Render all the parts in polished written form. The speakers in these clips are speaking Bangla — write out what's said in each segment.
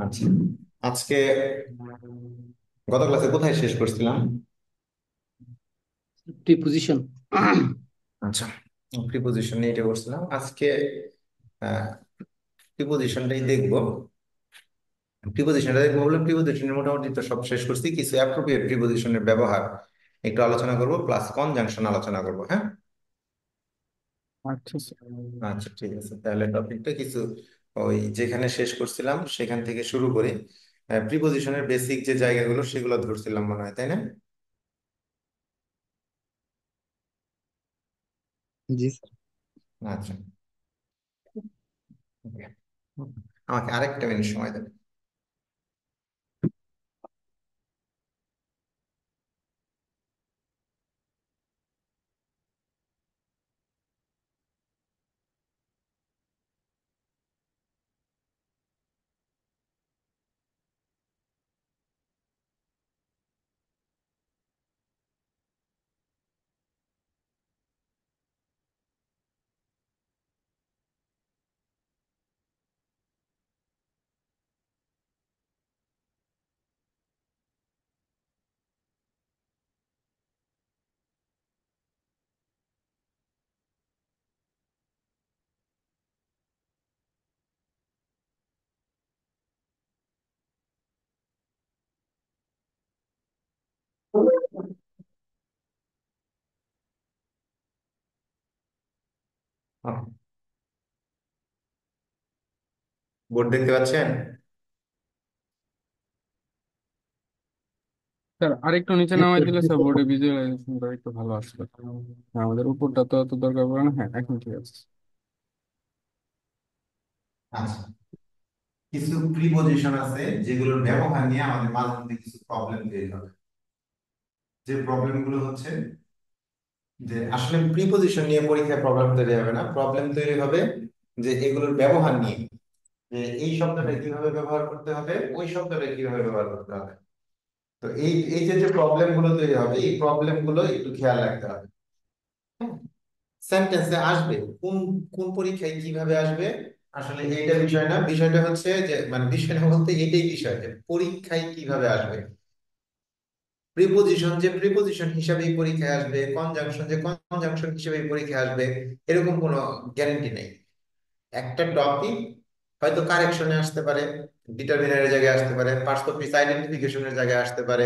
আচ্ছা, আজকে গত ক্লাসে কোথায় শেষ করছিলাম? প্রিপোজিশন। আচ্ছা, প্রিপোজিশন নিয়ে এটা করছিলাম আজকে। প্রিপোজিশনটাই দেখবো। প্রিপোজিশনটা দেখবো বলে প্রিপোজিশনের মোটামুটি তো সব শেষ করছি, কিছু অ্যাপ্রোপ্রিয়েট প্রিপোজিশনের ব্যবহার একটু আলোচনা করব, প্লাস কনজাংশন আলোচনা করব। হ্যাঁ, আচ্ছা স্যার। আচ্ছা ঠিক আছে, তাহলে টপিকটা কিছু ওই যেখানে শেষ করছিলাম সেখান থেকে শুরু করি। প্রিপোজিশনের বেসিক যে জায়গাগুলো সেগুলো ধরছিলাম মনে হয়, তাই না? জি স্যার। আচ্ছা, okay. আমাকে আরেকটা মিনিট সময় দেবেন। বোর্ড দেখতে পাচ্ছেন? স্যার আরেকটু নিচে নামাই দিলে স্যার বোর্ডে ভিজুয়ালাইজেশনটা একটু ভালো আসবে। হ্যাঁ, আমাদের উপরটা তো অত দরকার পড়ে না। হ্যাঁ, এখন ঠিক আছে। আচ্ছা, কিছু প্রিপজিশন আছে যেগুলোর ব্যবহার নিয়ে আমাদের মাঝে মধ্যে কিছু প্রবলেম তৈরি হবে। যে প্রবলেম গুলো হচ্ছে যে আসলে প্রিপজিশন নিয়ে পরীক্ষায় প্রবলেম তৈরি হবে না, প্রবলেম তৈরি হবে যে এগুলোর ব্যবহার নিয়ে, যে এই শব্দটা কিভাবে ব্যবহার করতে হবে, ওই শব্দটা কিভাবে ব্যবহার করতে হবে। তো এই এই যে যে প্রবলেম গুলো তৈরি হবে, এই প্রবলেম গুলো একটু খেয়াল রাখতে হবে। সেন্টেন্সে আসবে, কোন কোন পরীক্ষায় কিভাবে আসবে, আসলে এইটা বিষয় না, বিষয়টা হচ্ছে যে মানে বিষয়টা বলতে এটাই বিষয় যে পরীক্ষায় কিভাবে আসবে। প্রিপোজিশন যে প্রিপোজিশন হিসাবেই পরীক্ষায় আসবে, কনজাংশন যে কনজাংশন হিসেবেই পরীক্ষায় আসবে, এরকম কোনো গ্যারান্টি নেই। একটা টপিক হয়তো কারেকশনে আসতে পারে, ডিটারমিনারের জায়গায় আসতে পারে, পার্টস অফ স্পিচ আইডেন্টিফিকেশনের জায়গায় আসতে পারে,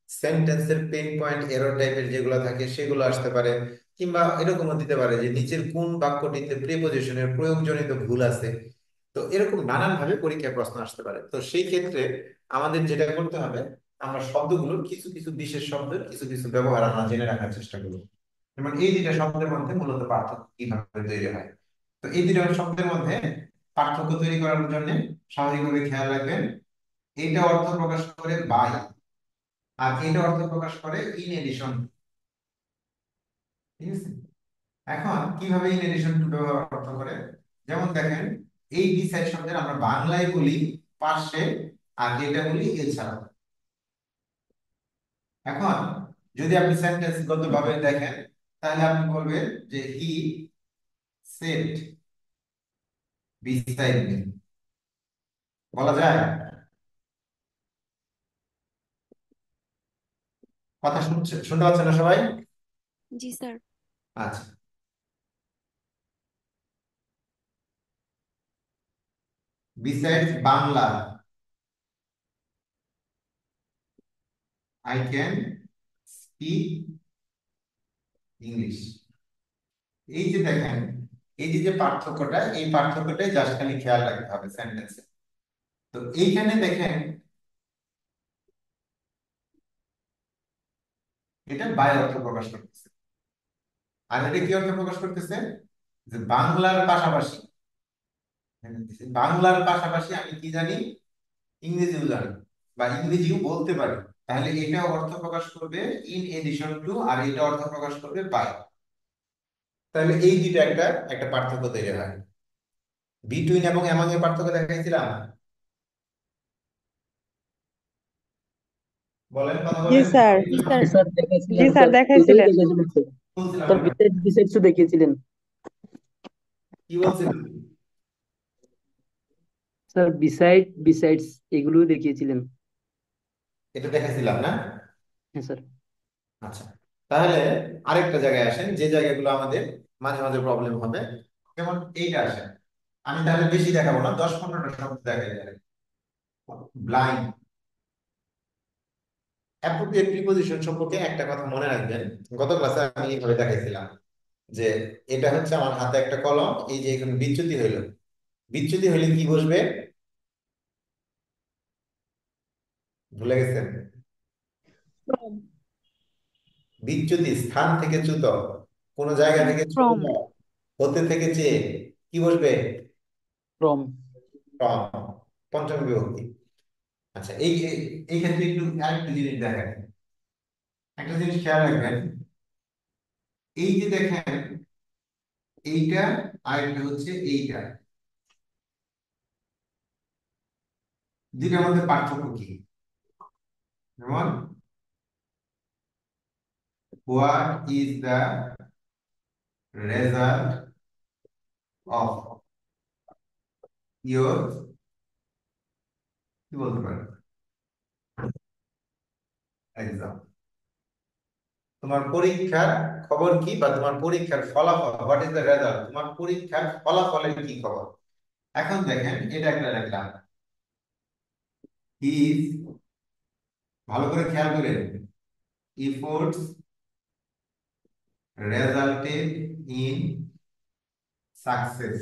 সেন্টেন্সের পেইন পয়েন্ট এরর টাইপের যেগুলো থাকে সেগুলো আসতে পারে, কিংবা এরকমও দিতে পারে যে নিচের কোন বাক্যটিতে প্রিপজিশনের প্রয়োগজনিত ভুল আছে। তো এরকম নানান ভাবে পরীক্ষায় প্রশ্ন আসতে পারে। তো সেই ক্ষেত্রে আমাদের যেটা করতে হবে, আমরা শব্দগুলোর কিছু কিছু বিশেষ শব্দের কিছু কিছু ব্যবহার আমরা জেনে রাখার চেষ্টা করব। যেমন এই দুইটা শব্দের মধ্যে মূলত পার্থক্য কিভাবে তৈরি হয়। তো এই দুটো শব্দের মধ্যে পার্থক্য তৈরি করার জন্য স্বাভাবিকভাবে খেয়াল রাখবেন, এইটা অর্থ প্রকাশ করে বাই, আর এটা অর্থ প্রকাশ করে ইন এডিশন। ঠিক আছে, এখন কিভাবে ইন এডিশন টু ব্যবহার অর্থ করে, যেমন দেখেন, এই বিসাইড শব্দের আমরা বাংলায় বলি পাশে, আর এটা বলি এছাড়া। এখন যদি আপনি সেন্টেন্স গত ভাবে দেখেন, তাহলে আপনি বলবেন যে হি সেড বিসাইড মি, বলা যায়? কথা শুনতে পাচ্ছেন না সবাই? জি স্যার। আচ্ছা, besides Bangla I can speak English. এই যে দেখেন, এই যে যে পার্থক্যটা, এই পার্থক্যটাই জাস্ট খালি খেয়াল রাখতে হবে সেন্টেন্সে। তো এইখানে দেখেন, এটা বাই অর্থ প্রকাশ করতেছে, আর এটা কি অর্থ প্রকাশ করতেছে, যে বাংলার পাশাপাশি, বাংলার পাশাপাশি আমি কি জানি, ইংরেজিও জানি বা ইংরেজিও বলতে পারি। তাহলে এটা অর্থ প্রকাশ করবে ইন এডিশন টু, আর এটা অর্থ প্রকাশ করবে বাই। তাহলে এই দুইটা একটা একটা পার্থক্য তৈরি হয়। বিটুইন এবং এমং এর পার্থক্য দেখাইছিলাম, বলেন, কথা জি বলেন। স্যার। জি স্যার। জি স্যার জি দেখাইছিলেন স্যার স্যার, দুইটাই দেখাইছিলেন। দেখাইছিলেন স্যার। বলছিলাম স্যার আমরা, বিশেষ বিশেষ দেখিয়েছিলেন। কি বলছিলাম? স্যার বিসাইডস এগুলো দেখিয়েছিলেন। এটা দেখাছিলাম না? হ্যাঁ স্যার। আচ্ছা, তাহলে আরেকটা জায়গায় আসেন যে জায়গাগুলো আমাদের মাঝে মাঝে প্রবলেম হবে। যেমন এইটা আসেন, আমি তাহলে বেশি দেখাবো না, 10-15টা শব্দ দেখাই যাবে। ব্লাইন্ড। অ্যাপ্রোপ্রিয়েট প্রিপজিশন সম্পর্কে একটা কথা মনে রাখবেন, গত ক্লাসে আমি এইভাবে দেখাইছিলাম যে এটা হচ্ছে আমার হাতে একটা কলম, এই যে এখানে বিচ্যুতি হইলো, বিচ্যুতি হইলে কি বসবে? ভুলে গেছেন? ফ্রম। বিচ্যুতি স্থান থেকে চ্যুত, কোন জায়গা থেকে ছোট ফ্রম। যাওয়া, হতে থেকে চেয়ে, কি বসবে? ফ্রম। ফ্রম। পঞ্চম বিভক্তি। আচ্ছা, এই ক্ষেত্রে একটু আরেকটা জিনিস দেখেন, একটা জিনিস খেয়াল রাখবেন। এই যে দেখেন, এইটা আর একটা হচ্ছে এইটা, দুইটার মধ্যে পার্থক্য কি? যেমন, what is the result of your, কি বলতে পারেন, এক্সাম? তোমার পরীক্ষার খবর কি, বা তোমার পরীক্ষার ফলাফল, হোয়াট ইজ দ্য রেজাল্ট, তোমার পরীক্ষার ফলাফলের কি খবর? এখন দেখেন, এটা একটা দেখলাম, ইজ, ভালো করে খেয়াল করেন, efforts resulted in success।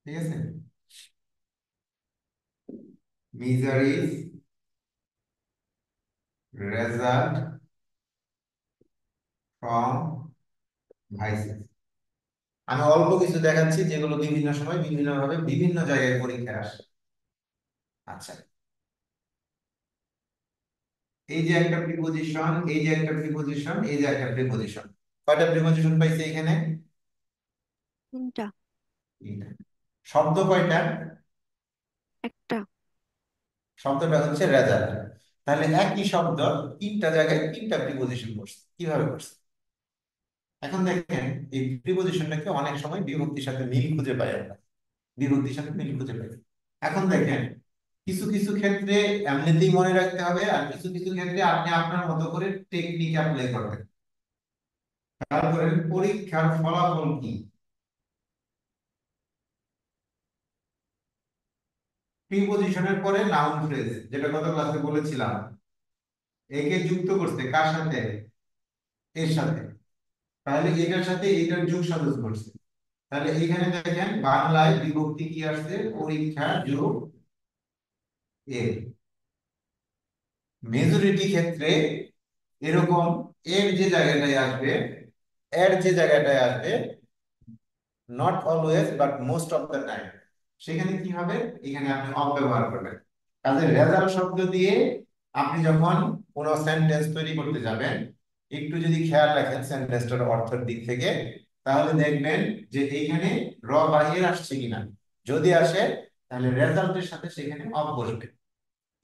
ঠিক আছে? miseries result from vices। আমি অল্প কিছু দেখাচ্ছি যেগুলো বিভিন্ন সময় বিভিন্ন ভাবে বিভিন্ন জায়গায় পরীক্ষায় আসে। আচ্ছা, এই যে একটা প্রিপজিশন, এই যে একটা প্রিপজিশন, এই যে একটা প্রিপজিশন, কয়টা প্রিপজিশন পাইছে এখানে? তিনটা। তিনটা। শব্দ কয়টা? একটা। শব্দটা হচ্ছে রেজাল্ট। তাহলে একই শব্দ তিনটা জায়গায় তিনটা প্রিপজিশন করছে, কিভাবে করছে? এখন দেখেন, এই প্রিপজিশনটাকে অনেক সময় বিভক্তির সাথে মিল খুঁজে পাই আমরা, বিভক্তির সাথে মিল খুঁজে পাই। এখন দেখেন, কিছু কিছু ক্ষেত্রে এমনিতেই মনে রাখতে হবে, আর কিছু কিছু ক্ষেত্রে আপনি আপনার মতো করে টেকনিক অ্যাপ্লাই করবেন। খেয়াল করেন, পরীক্ষার ফলাফল কি, প্রিপজিশনের পরে নাউন ফ্রেজ, যেটা গত ক্লাসে বলেছিলাম, একে যুক্ত করতে কার সাথে? এর সাথে। তাহলে এটার সাথে এটার যোগ সাজস করছে। তাহলে এখানে দেখেন, বাংলায় বিভক্তি কি আসছে? পরীক্ষা যোগ এ। মেজরিটি ক্ষেত্রে এরকম, এর যে জায়গাটায় আসবে, এর যে জায়গাটায় আসবে, not always but most of the time, সেখানে কি হবে? এখানে আপনি অফ ব্যবহার করবেন। কাজে রেজাল্ট শব্দ দিয়ে আপনি যখন কোন সেন্টেন্স তৈরি করতে যাবেন, একটু যদি খেয়াল রাখেন সেন্টেন্সটার অর্থের দিক থেকে, তাহলে দেখবেন যে এইখানে র বাহির আসছে কিনা। যদি আসে, তাহলে রেজাল্টের সাথে সেখানে অফ বসবে।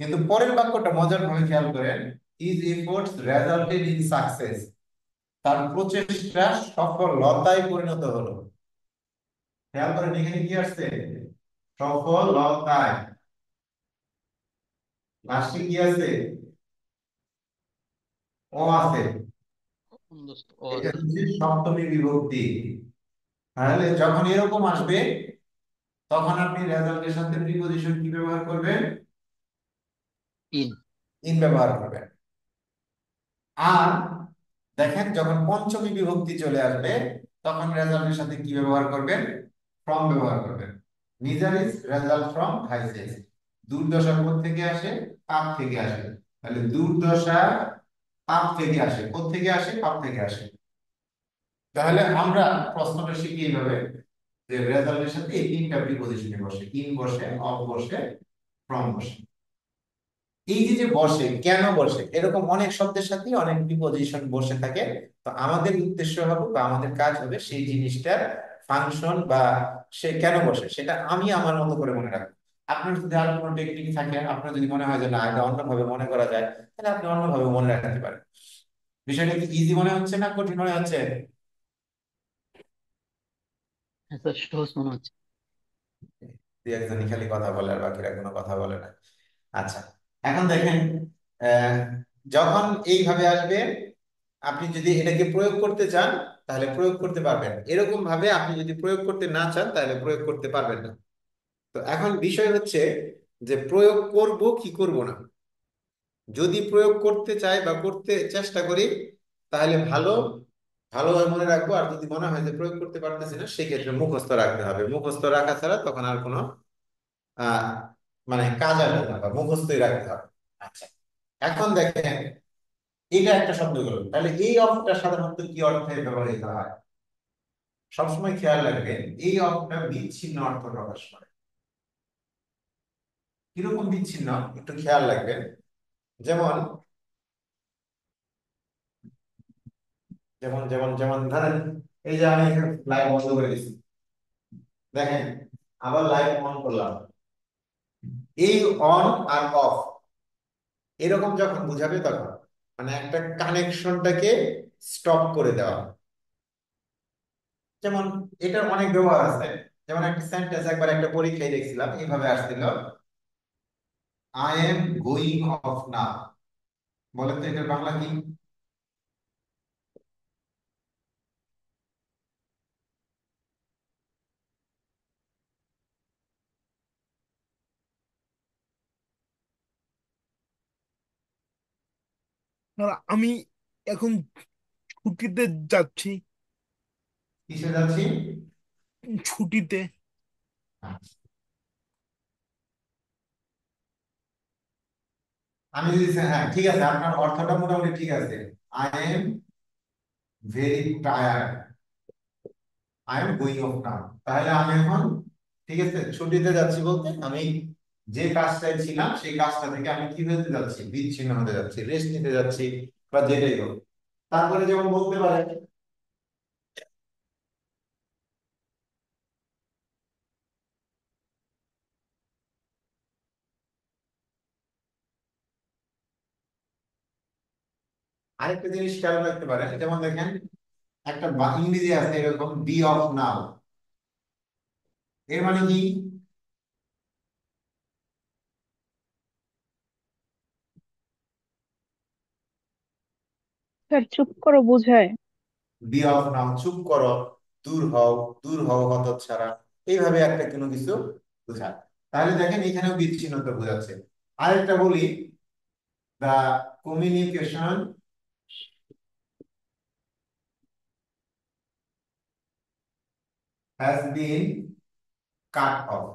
কিন্তু পরের বাক্যটা মজার ভাবে খেয়াল করেন, is efforts resulted in success, তার প্রচেষ্টা সফলতায় পরিণত হলো। খেয়াল করেন, এখানে কি আসছে? সফলতায়। লাস্টে কি আছে? ও আছে। দোস্ত ও এটা আছে। হচ্ছে সপ্তমী বিভক্তি। তাহলে যখন এরকম আসবে, তখন আপনি রেজাল্টের সাথে প্রিপজিশন কি ব্যবহার করবেন? ইন। ইন ব্যবহার করবেন। আর দেখেন, যখন পঞ্চমী বিভক্তি চলে আসবে, তখন রেজাল্টের সাথে কি ব্যবহার করবেন? ফ্রম ব্যবহার করবেন। মিজারিজ রেজাল্ট ফ্রম ভাইসেস। দুর্দশা কোথা থেকে আসে? পাপ থেকে আসে। তাহলে দুর্দশা পাপ থেকে আসে, কোথা থেকে আসে? পাপ থেকে আসে। তাহলে আমরা প্রশ্নটা শিখি এইভাবে, যে রেজাল্টের সাথে এই তিনটা প্রিপজিশনে বসে, ইন বসে, অফ বসে, ফ্রম বসে। এই যে যে বসে, কেন বসে, এরকম অনেক শব্দের সাথে অনেক প্রিপজিশন বসে থাকে। তো আমাদের উদ্দেশ্য হবে বা আমাদের কাজ হবে সেই জিনিসটার ফাংশন বা সে কেন বসে সেটা আমি আমার মতো করে মনে রাখবো। আপনার যদি আর কোনো টেকনিক থাকে, আপনার যদি মনে হয় যে না, এটা অন্যভাবে মনে করা যায়, তাহলে আপনি অন্যভাবে মনে রাখতে পারেন। বিষয়টা কি ইজি মনে হচ্ছে না কঠিন মনে হচ্ছে? হ্যাঁ স্যার, সহজ মনে হচ্ছে। দুই একজনই খালি কথা বলে আর বাকিরা কোনো কথা বলে না। আচ্ছা, এখন দেখেন, আহ, যখন এইভাবে আসবে, আপনি যদি এটাকে প্রয়োগ করতে চান তাহলে প্রয়োগ করতে পারবেন, এরকম ভাবে আপনি যদি প্রয়োগ করতে না চান তাহলে প্রয়োগ করতে পারবেন না। তো এখন বিষয় হচ্ছে যে প্রয়োগ করব কি করব না। যদি প্রয়োগ করতে চাই বা করতে চেষ্টা করি তাহলে ভালোভাবে মনে রাখবো, আর যদি মনে হয় যে প্রয়োগ করতে পারতেছি না সেক্ষেত্রে মুখস্থ রাখতে হবে। মুখস্থ রাখা ছাড়া তখন আর কোনো আহ মানে কাজ আসবে না, বা মুখস্থই রাখতে হবে। আচ্ছা, এখন দেখেন, এটা একটা শব্দ গেল, তাহলে এই অর্থটা সাধারণত কি অর্থে ব্যবহৃত হয়? সবসময় খেয়াল রাখবেন, এই অর্থটা বিচ্ছিন্ন অর্থ প্রকাশ করে। কিরকম বিচ্ছিন্ন একটু খেয়াল রাখবেন। যেমন যেমন যেমন যেমন ধরেন, এই যে আমি লাইভ বন্ধ করে দিচ্ছি, দেখেন, আবার লাইভ অন করলাম। এই অন আর অফ এরকম যখন বুঝাবে তখন মানে একটা কানেকশনটাকে স্টপ করে দেওয়া। যেমন এটার অনেক ব্যবহার আছে। যেমন একটা সেন্টেন্স একবার একটা পরীক্ষায় দেখছিলাম, এইভাবে আসছিল, আই এম গোয়িং অফ নাও। বলেন তো এটার বাংলা কি? আর আমি এখন ছুটিতে যাচ্ছি। কিসে যাচ্ছি? ছুটিতে। আমি যদি হ্যাঁ ঠিক আছে, আপনার অর্থটা মোটামুটি ঠিক আছে। I am very tired, I am going off now. তাহলে আমি এখন, ঠিক আছে, ছুটিতে যাচ্ছি বলতে আমি যে কাজটায় ছিলাম সেই কাজটা থেকে আমি কি হতে যাচ্ছি, বিচ্ছিন্ন হতে যাচ্ছি, রেস্ট নিতে যাচ্ছি, বা যেটাই হোক। তারপরে যেমন বলতে পারে, আরেকটা জিনিস খেয়াল রাখতে পারেন, যেমন দেখেন, একটা ইংরেজি আছে এরকম, বি অফ নাও। এর মানে কি? স্যার চুপ করো বোঝায়। বি অফ নাও, চুপ করো, দূর হও, দূর হও হতচ্ছাড়া, এইভাবে একটা কোনো কিছু বোঝায়। তাহলে দেখেন এখানেও বিচ্ছিন্নতা বোঝাচ্ছে। আরেকটা বলি, the communication has been cut off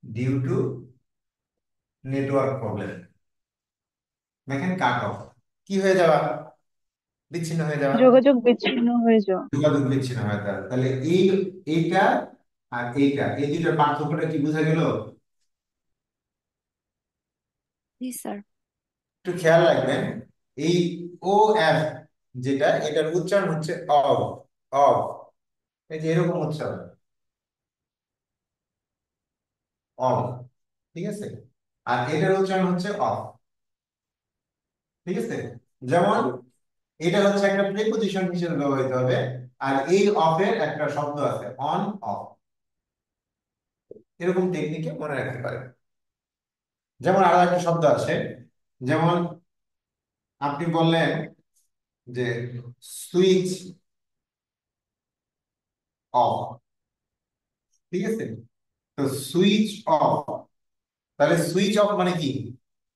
due to network problem. দেখেন, কাট অফ কি হয়ে যাওয়া, বিচ্ছিন্ন হয়ে যাওয়া, যোগাযোগ বিচ্ছিন্ন হয়ে যাওয়া। যোগাযোগ বিচ্ছিন্ন হয়ে যাওয়া। তাহলে এইটা আর এইটা, এই দুইটার পার্থক্যটা কি বোঝা গেল? জি স্যার। একটু খেয়াল রাখবেন, এই ও এফ যেটা, এটার উচ্চারণ হচ্ছে অব। অব, এই যে এরকম উচ্চারণ, অব, ঠিক আছে। আর এটার উচ্চারণ হচ্ছে অফ, ঠিক আছে। যেমন এটা হচ্ছে একটা প্রিপজিশন হিসেবে ব্যবহৃত হবে, আর এই অফ এর একটা শব্দ আছে অন অফ, এরকম টেকনিকে মনে রাখতে পারেন। যেমন আরো একটা শব্দ আছে, যেমন আপনি বললেন যে সুইচ অফ, ঠিক আছে। তো সুইচ অফ, তাহলে সুইচ অফ মানে কি?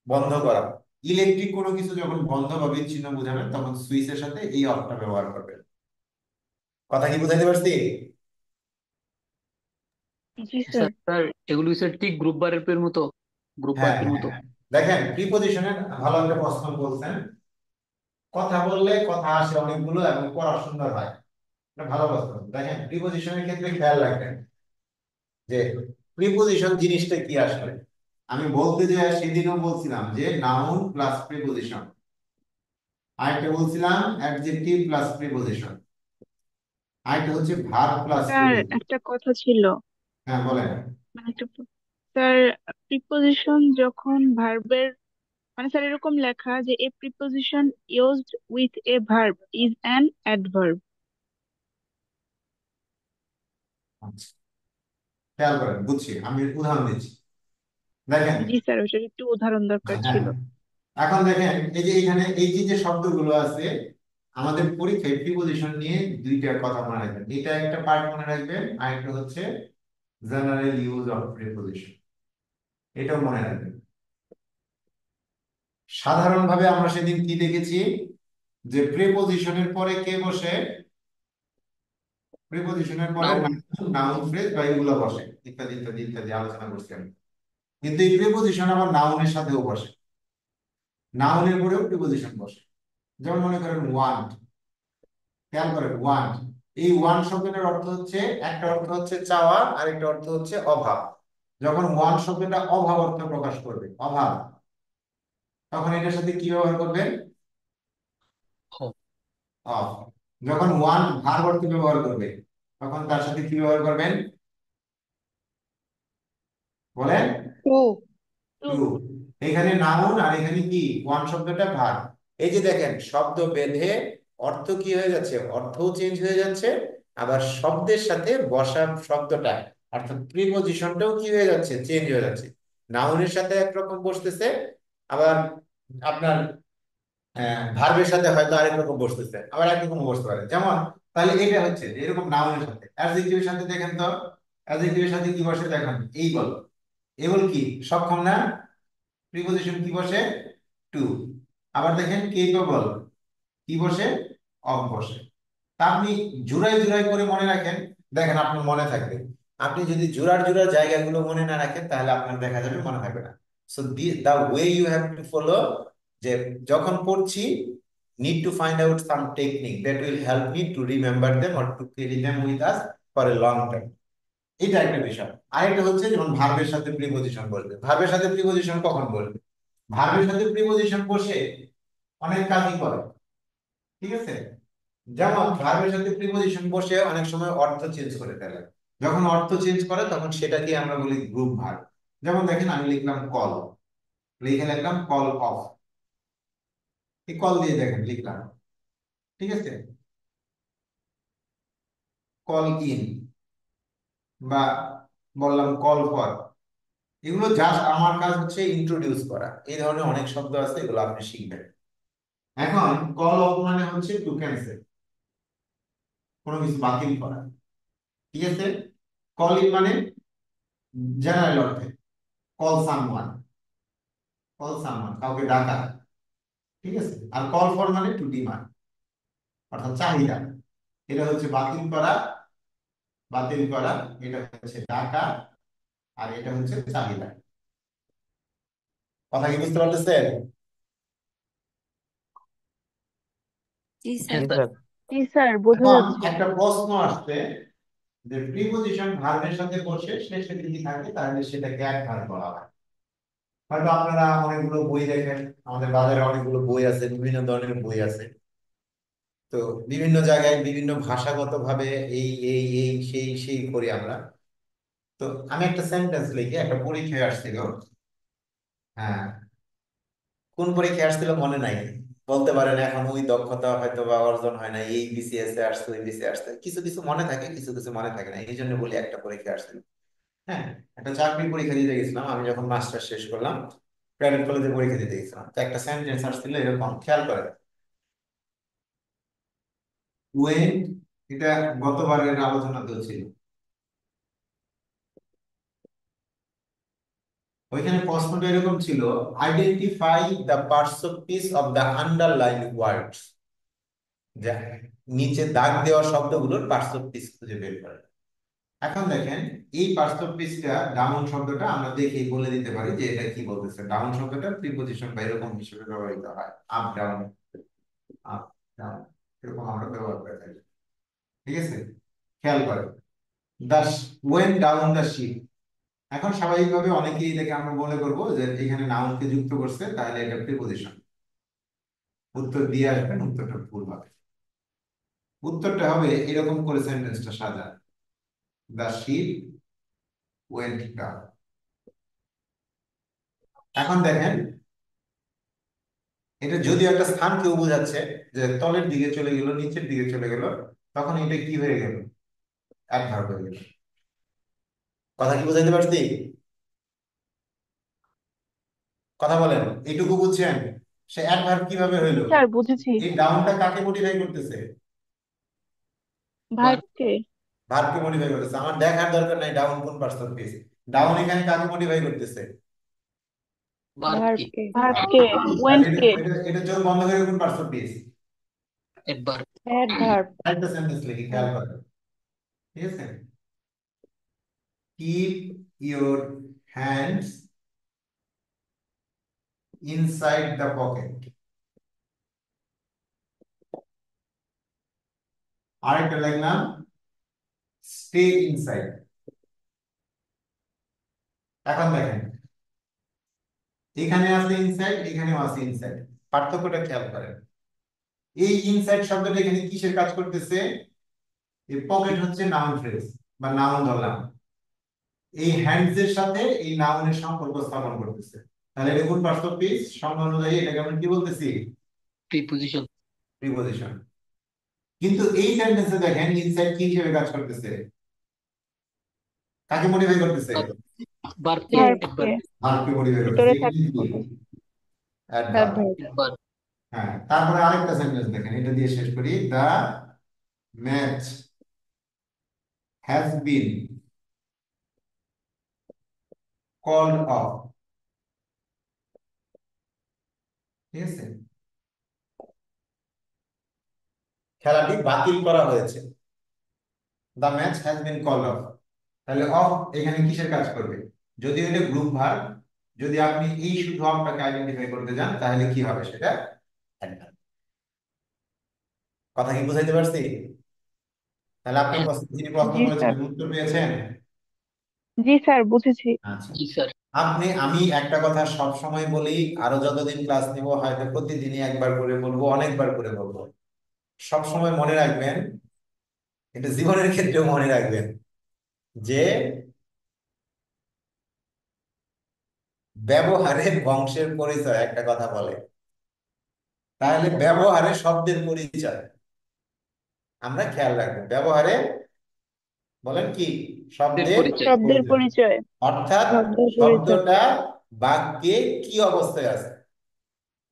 বন্ধ করা। ইলেকট্রিক কোনো কিছু যখন বন্ধ বা বিচ্ছিন্ন বোঝাবেন তখন সুইচের সাথে এই অফটা ব্যবহার করবেন। কথা কি বুঝাইতে পারছি? জি স্যার। স্যার স্যার এগুলো স্যার ঠিক গ্রুপ বারের মতো, গ্রুপ হ্যাঁ বাক্যের হ্যাঁ মতো। হ্যাঁ। দেখেন প্রিপজিশনের ভালো একটা প্রশ্ন বলছেন। কথা বললে কথা আসে অনেকগুলো এবং পড়া সুন্দর হয়, এটা ভালো প্রশ্ন। দেখেন প্রিপজিশনের ক্ষেত্রে খেয়াল রাখবেন যে প্রিপজিশন জিনিসটা কি আসলে। আমি বলতে যে সেদিনও বলছিলাম যে নাউন প্লাস প্রিপজিশন, আরেকটা বলছিলাম অ্যাডজেক্টিভ প্লাস প্রিপজিশন, আরেকটা হচ্ছে ভার্ব প্লাস স্যার প্রিপজিশন। একটা কথা ছিল, হ্যাঁ বলেন। মানে একটা স্যার, প্রিপোজিশন যখন ভার্বের, মানে স্যার এরকম লেখা যে a preposition used with a verb is an adverb. আচ্ছা, খেয়াল করেন, বুঝছি, আমি উদাহরণ দিচ্ছি। দেখেন, জি স্যার, ওটার একটু উদাহরণ দরকার হ্যাঁ, ছিল। এখন দেখেন এই যে এখানে এই যে যে শব্দগুলো আছে, আমাদের পরীক্ষায় প্রিপজিশন নিয়ে দুইটা কথা মনে রাখবেন। এটা একটা পার্ট মনে রাখবেন, আর একটা হচ্ছে জেনারেল ইউজ অফ প্রিপজিশন, এটাও মনে রাখবেন। সাধারণভাবে আমরা সেদিন কি দেখেছি, যে প্রিপজিশনের পরে কে বসে, প্রিপজিশনের পরে নাউন। নাউন ফ্রেজ বা এগুলো বসে, ইত্যাদি ইত্যাদি ইত্যাদি আলোচনা করছি আমি। কিন্তু এই প্রিপজিশন আবার নাউনের সাথেও বসে, নাউনের পরেও প্রিপজিশন বসে। যেমন মনে করেন ওয়ান্ট, খেয়াল করেন ওয়ান্ট, এই ওয়ান শব্দটার অর্থ হচ্ছে, একটা অর্থ হচ্ছে চাওয়া আর একটা অর্থ হচ্ছে অভাব। যখন ওয়ান শব্দটা অভাব অর্থ প্রকাশ করবে, অভাব, তখন এটার সাথে কি ব্যবহার করবেন, হ। অফ। যখন ওয়ান ভার্ব অর্থে ব্যবহার করবে, তখন তার সাথে কি ব্যবহার করবেন, বলেন, টু। টু। টু। এখানে নাউন আর এখানে কি ওয়ান শব্দটা ভার্ব। এই যে দেখেন, শব্দ বেঁধে অর্থ কি হয়ে যাচ্ছে, অর্থও চেঞ্জ হয়ে যাচ্ছে, আবার শব্দের সাথে বসা শব্দটা অর্থাৎ প্রিপজিশনটাও কি হয়ে যাচ্ছে, চেঞ্জ হয়ে যাচ্ছে। নাউনের সাথে একরকম বসতেছে, আবার আপনার ভার্বের সাথে হয়তো আরেক রকম বসতেছে, আবার একরকম বসতে পারে। যেমন, তাহলে এটা হচ্ছে যে এরকম নাউনের সাথে, অ্যাডজেক্টিভের সাথে দেখেন তো, অ্যাডজেক্টিভের সাথে কি বসে দেখেন, এই বল, এবল কি সক্ষম না, প্রিপজিশন কি বসে, টু। আবার দেখেন কেপেবল, কি বসে, অফ বসে। তা আপনি জোড়ায় জোড়ায় করে মনে রাখেন, দেখেন আপনার মনে থাকবে। আপনি যদি জোড়ার জোড়ার জায়গাগুলো মনে না রাখেন, তাহলে আপনার দেখা যাবে মনে থাকবে না। So the way you have to follow, যে যখন পড়ছি, need to find out some technique that will help me to remember them or to carry them with us for a long time. এটা একটা বিষয়। আরেকটা হচ্ছে যেমন ভার্বের সাথে প্রিপজিশন বসবে, ভার্বের সাথে প্রিপজিশন কখন বসবে, ভার্বের সাথে প্রিপজিশন বসে অনেক কাজই করে, ঠিক আছে। যেমন ভার্বের সাথে প্রিপজিশন বসে অনেক সময় অর্থ চেঞ্জ করে ফেলে। যখন অর্থ চেঞ্জ করে তখন সেটাকে আমরা বলি গ্রুপ ভার্ব। যেমন দেখেন, আমি লিখলাম কল, লিখে লিখলাম কল অফ, এই কল দিয়ে দেখেন লিখলাম, ঠিক আছে। কল ইন, বা বললাম কল ফর, এগুলো জাস্ট আমার কাজ হচ্ছে ইন্ট্রোডিউস করা। এই ধরনের অনেক শব্দ আছে, এগুলো আপনি শিখবেন। এখন কল অফ মানে হচ্ছে টু ক্যান্সেল, কোনো কিছু বাতিল করা, ঠিক আছে। কল ইন মানে জেনারেল অর্থে, কল সামওয়ান, কল সামওয়ান কাউকে ডাকা, ঠিক আছে। আর কল ফর মানে টু ডিমান্ড, অর্থাৎ চাহিদা। এটা হচ্ছে বাতিল করা, বাতিল করা, এটা হচ্ছে ডাকা, আর এটা হচ্ছে চাহিদা। কথা কি বুঝতে পারতেছেন? জি হ্যাঁ স্যার। স্যার। জি স্যার, বোঝা এখন যাচ্ছে। একটা প্রশ্ন আসছে, যে প্রিপজিশন ভার্বের সাথে বসে শেষে যদি থাকে তাহলে সেটাকে অ্যাডভার্ব বলা হয়। হয়তো আপনারা অনেকগুলো বই দেখেন, আমাদের বাজারে অনেকগুলো বই আছে, বিভিন্ন ধরনের বই আছে। তো বিভিন্ন জায়গায় বিভিন্ন ভাষাগত ভাবে এই এই এই সেই সেই করি আমরা। তো আমি একটা সেন্টেন্স লিখে একটা পরীক্ষায় আসছিল, হ্যাঁ, কোন পরীক্ষায় আসছিল মনে নাই, বলতে পারেন এখন ওই দক্ষতা হয়তো বা অর্জন হয় না, এই বিসিএস এ আসছে, ওই বিসিএস আসছে, কিছু কিছু মনে থাকে, কিছু কিছু মনে থাকে না। এই জন্য বলি একটা পরীক্ষা আসছিল। হ্যাঁ, একটা চাকরির পরীক্ষা দিতে গেছিলাম আমি, যখন মাস্টার শেষ করলাম প্রাইভেট কলেজে পরীক্ষা দিতে গেছিলাম। তো একটা সেন্টেন্স আসছিল এরকম, খেয়াল করে, ওয়েন, এটা গতবারের আলোচনাতেও ছিল। ওইখানে প্রশ্নটা এরকম ছিল, identify the parts of the underline words, যা নিচে দাগ দেওয়া শব্দগুলোর পার্টস অফ স্পিচ খুঁজে বের করে। এখন দেখেন, এই পার্টস অফ স্পিচটা, ডাউন শব্দটা আমরা দেখেই বলে দিতে পারি যে এটা কি বলতেছে। ডাউন শব্দটা প্রিপজিশন বা এরকম হিসেবে ব্যবহৃত হয়, আপ ডাউন, আপ ডাউন, এরকম আমরা ব্যবহার করে থাকি, ঠিক আছে। খেয়াল করে, the when down the ship. এখন স্বাভাবিকভাবে অনেকেই এটাকে আমরা মনে করবো যে এখানে নাউনকে যুক্ত করছে, তাহলে এটা প্রিপজিশন। উত্তর দিয়ে আসবেন, উত্তরটা ভুল হবে। উত্তরটা হবে এরকম করে সেন্টেন্সটা সাজান, দ্য শিপ ওয়েন্ট ডাউন। এখন দেখেন, এটা যদিও একটা স্থানকেও বোঝাচ্ছে, যে তলের দিকে চলে গেল, নিচের দিকে চলে গেল, তখন এটা কি হয়ে গেল, অ্যাডভার্ব হয়ে গেল। কথা কি বুঝাইতে পারছি? কথা বলেন, এইটুকু বুঝছেন? সে অ্যাডভার্ব কিভাবে হইলো? স্যার বুঝেছি। এই ডাউনটা কাকে মডিফাই করতেছে? বার ভার্বকে। ভার্বকে মডিফাই করতেছে। আমার দেখার দরকার নাই ডাউন কোন পার্সন পেয়েছে। ডাউন এখানে কাকে মডিফাই করতেছে? বারকে ভার্বকে। ভার্বকে। তাহলে ওয়েন্টকে। এটা চোখ বন্ধ করে কোন পার্সন পেয়েছে? একবার অ্যাডভার্ব। একটা সেন্টেন্স লিখি, খেয়াল করেন। ঠিক আছে, keep your hands inside the pocket. আরেকটা লিখলাম, স্টে ইনসাইড। এখন দেখেন, এখানে আছে ইনসাইড, এখানেও আছে ইনসাইড। পার্থক্যটা খেয়াল করেন। এই ইনসাইড শব্দটা এখানে কিসের কাজ করতেছে? এই পকেট হচ্ছে নাউন ফ্রেজ বা নাউন ধরলাম, এই হ্যান্ডস এর সাথে এই নাউনের সম্পর্ক স্থাপন করতেছে। তাহলে এটা কোন পার্টস অফ স্পিচ? সংজ্ঞা অনুযায়ী এটাকে আমরা কি বলতেছি? Preposition preposition. কিন্তু এই সেন্টেন্সে দেখেন ইনসাইড কি হিসেবে কাজ করতেছে? কাকে মডিফাই করতেছে? বারকে একবার ভার্বকে। ভার্বকে মডিফাই করতেছে। ভিতরে এটা থাকতে কি? হবে। অ্যাডভার্ব। অ্যাডভার্ব। একবার হ্যাঁ, তারপরে আরেকটা সেন্টেন্স দেখেন, এটা দিয়ে শেষ করি। The match has been called off. ঠিক আছে, খেলাটি বাতিল করা হয়েছে। The match has been called off. তাহলে অফ এখানে কিসের কাজ করবে? যদি এটা গ্রুপ ভার্ব, যদি আপনি এই শুধু অফটাকে আইডেন্টিফাই করতে যান তাহলে কি হবে? সেটা adverb। কথা কি বুঝাইতে পারছি? তাহলে আপনার হ্যাঁ প্রশ্ন, যিনি প্রশ্ন জি স্যার। করেছিলেন, উত্তর পেয়েছেন? জি স্যার বুঝেছি। আচ্ছা, জি স্যার আমি একটা কথা সব সময় বলি, আরো যতদিন ক্লাস নিব হয়তো প্রতিদিনই একবার করে বলবো, অনেকবার করে বলবো। সব সময় মনে রাখবেন, এটা জীবনের ক্ষেত্রেও মনে রাখবেন, যে ব্যবহারে বংশের পরিচয় একটা কথা বলে। তাহলে ব্যবহারে শব্দের পরিচয় আমরা খেয়াল রাখবো। ব্যবহারে বলেন কি? এর শব্দের পরিচয় শব্দের পরিচয়। পরিচয়। অর্থাৎ শব্দের পরিচয়। শব্দটা বাক্যে কি অবস্থায় আছে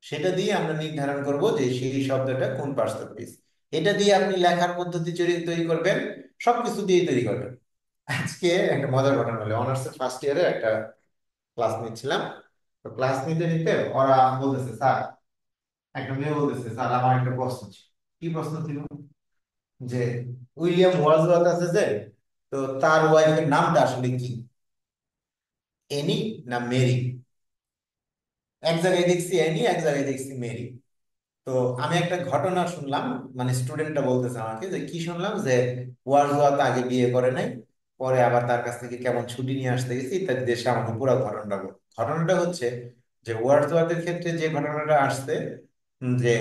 সেটা দিয়ে আমরা নির্ধারণ করব যে সেই শব্দটা কোন পার্সন পিস। এটা দিয়ে আপনি লেখার পদ্ধতি তৈরি করবেন, সবকিছু দিয়ে তৈরি করবেন। আজকে একটা মজার ঘটনা হলো, অনার্স ফার্স্ট ইয়ারে একটা ক্লাস নিচ্ছিলাম। তো ক্লাস নিতে নিতে ওরা বলতেছে, স্যার, একটা মেয়ে বলতেছে, স্যার আমার একটা প্রশ্ন ছিল। কি প্রশ্ন ছিল? যে উইলিয়াম ওয়ার্ডসওয়ার্থ আছে যে, তো তার ওয়াইফের নামটা আসলে কি? এনি না মেরি? এক জায়গায় দেখছি এনি, এক জায়গায় দেখছি মেরি। তো আমি একটা ঘটনা শুনলাম, মানে স্টুডেন্টটা বলতেছে আমাকে যে কি শুনলাম, যে ওয়ার্ডসওয়ার্থ আগে বিয়ে করে নাই, পরে আবার তার কাছ থেকে কেমন ছুটি নিয়ে আসতে গেছি ইত্যাদি দেশে। আমাকে পুরো ঘটনাটা বল। ঘটনাটা হচ্ছে যে ওয়ার্ডসওয়ার্থের ক্ষেত্রে যে ঘটনাটা আসছে, যে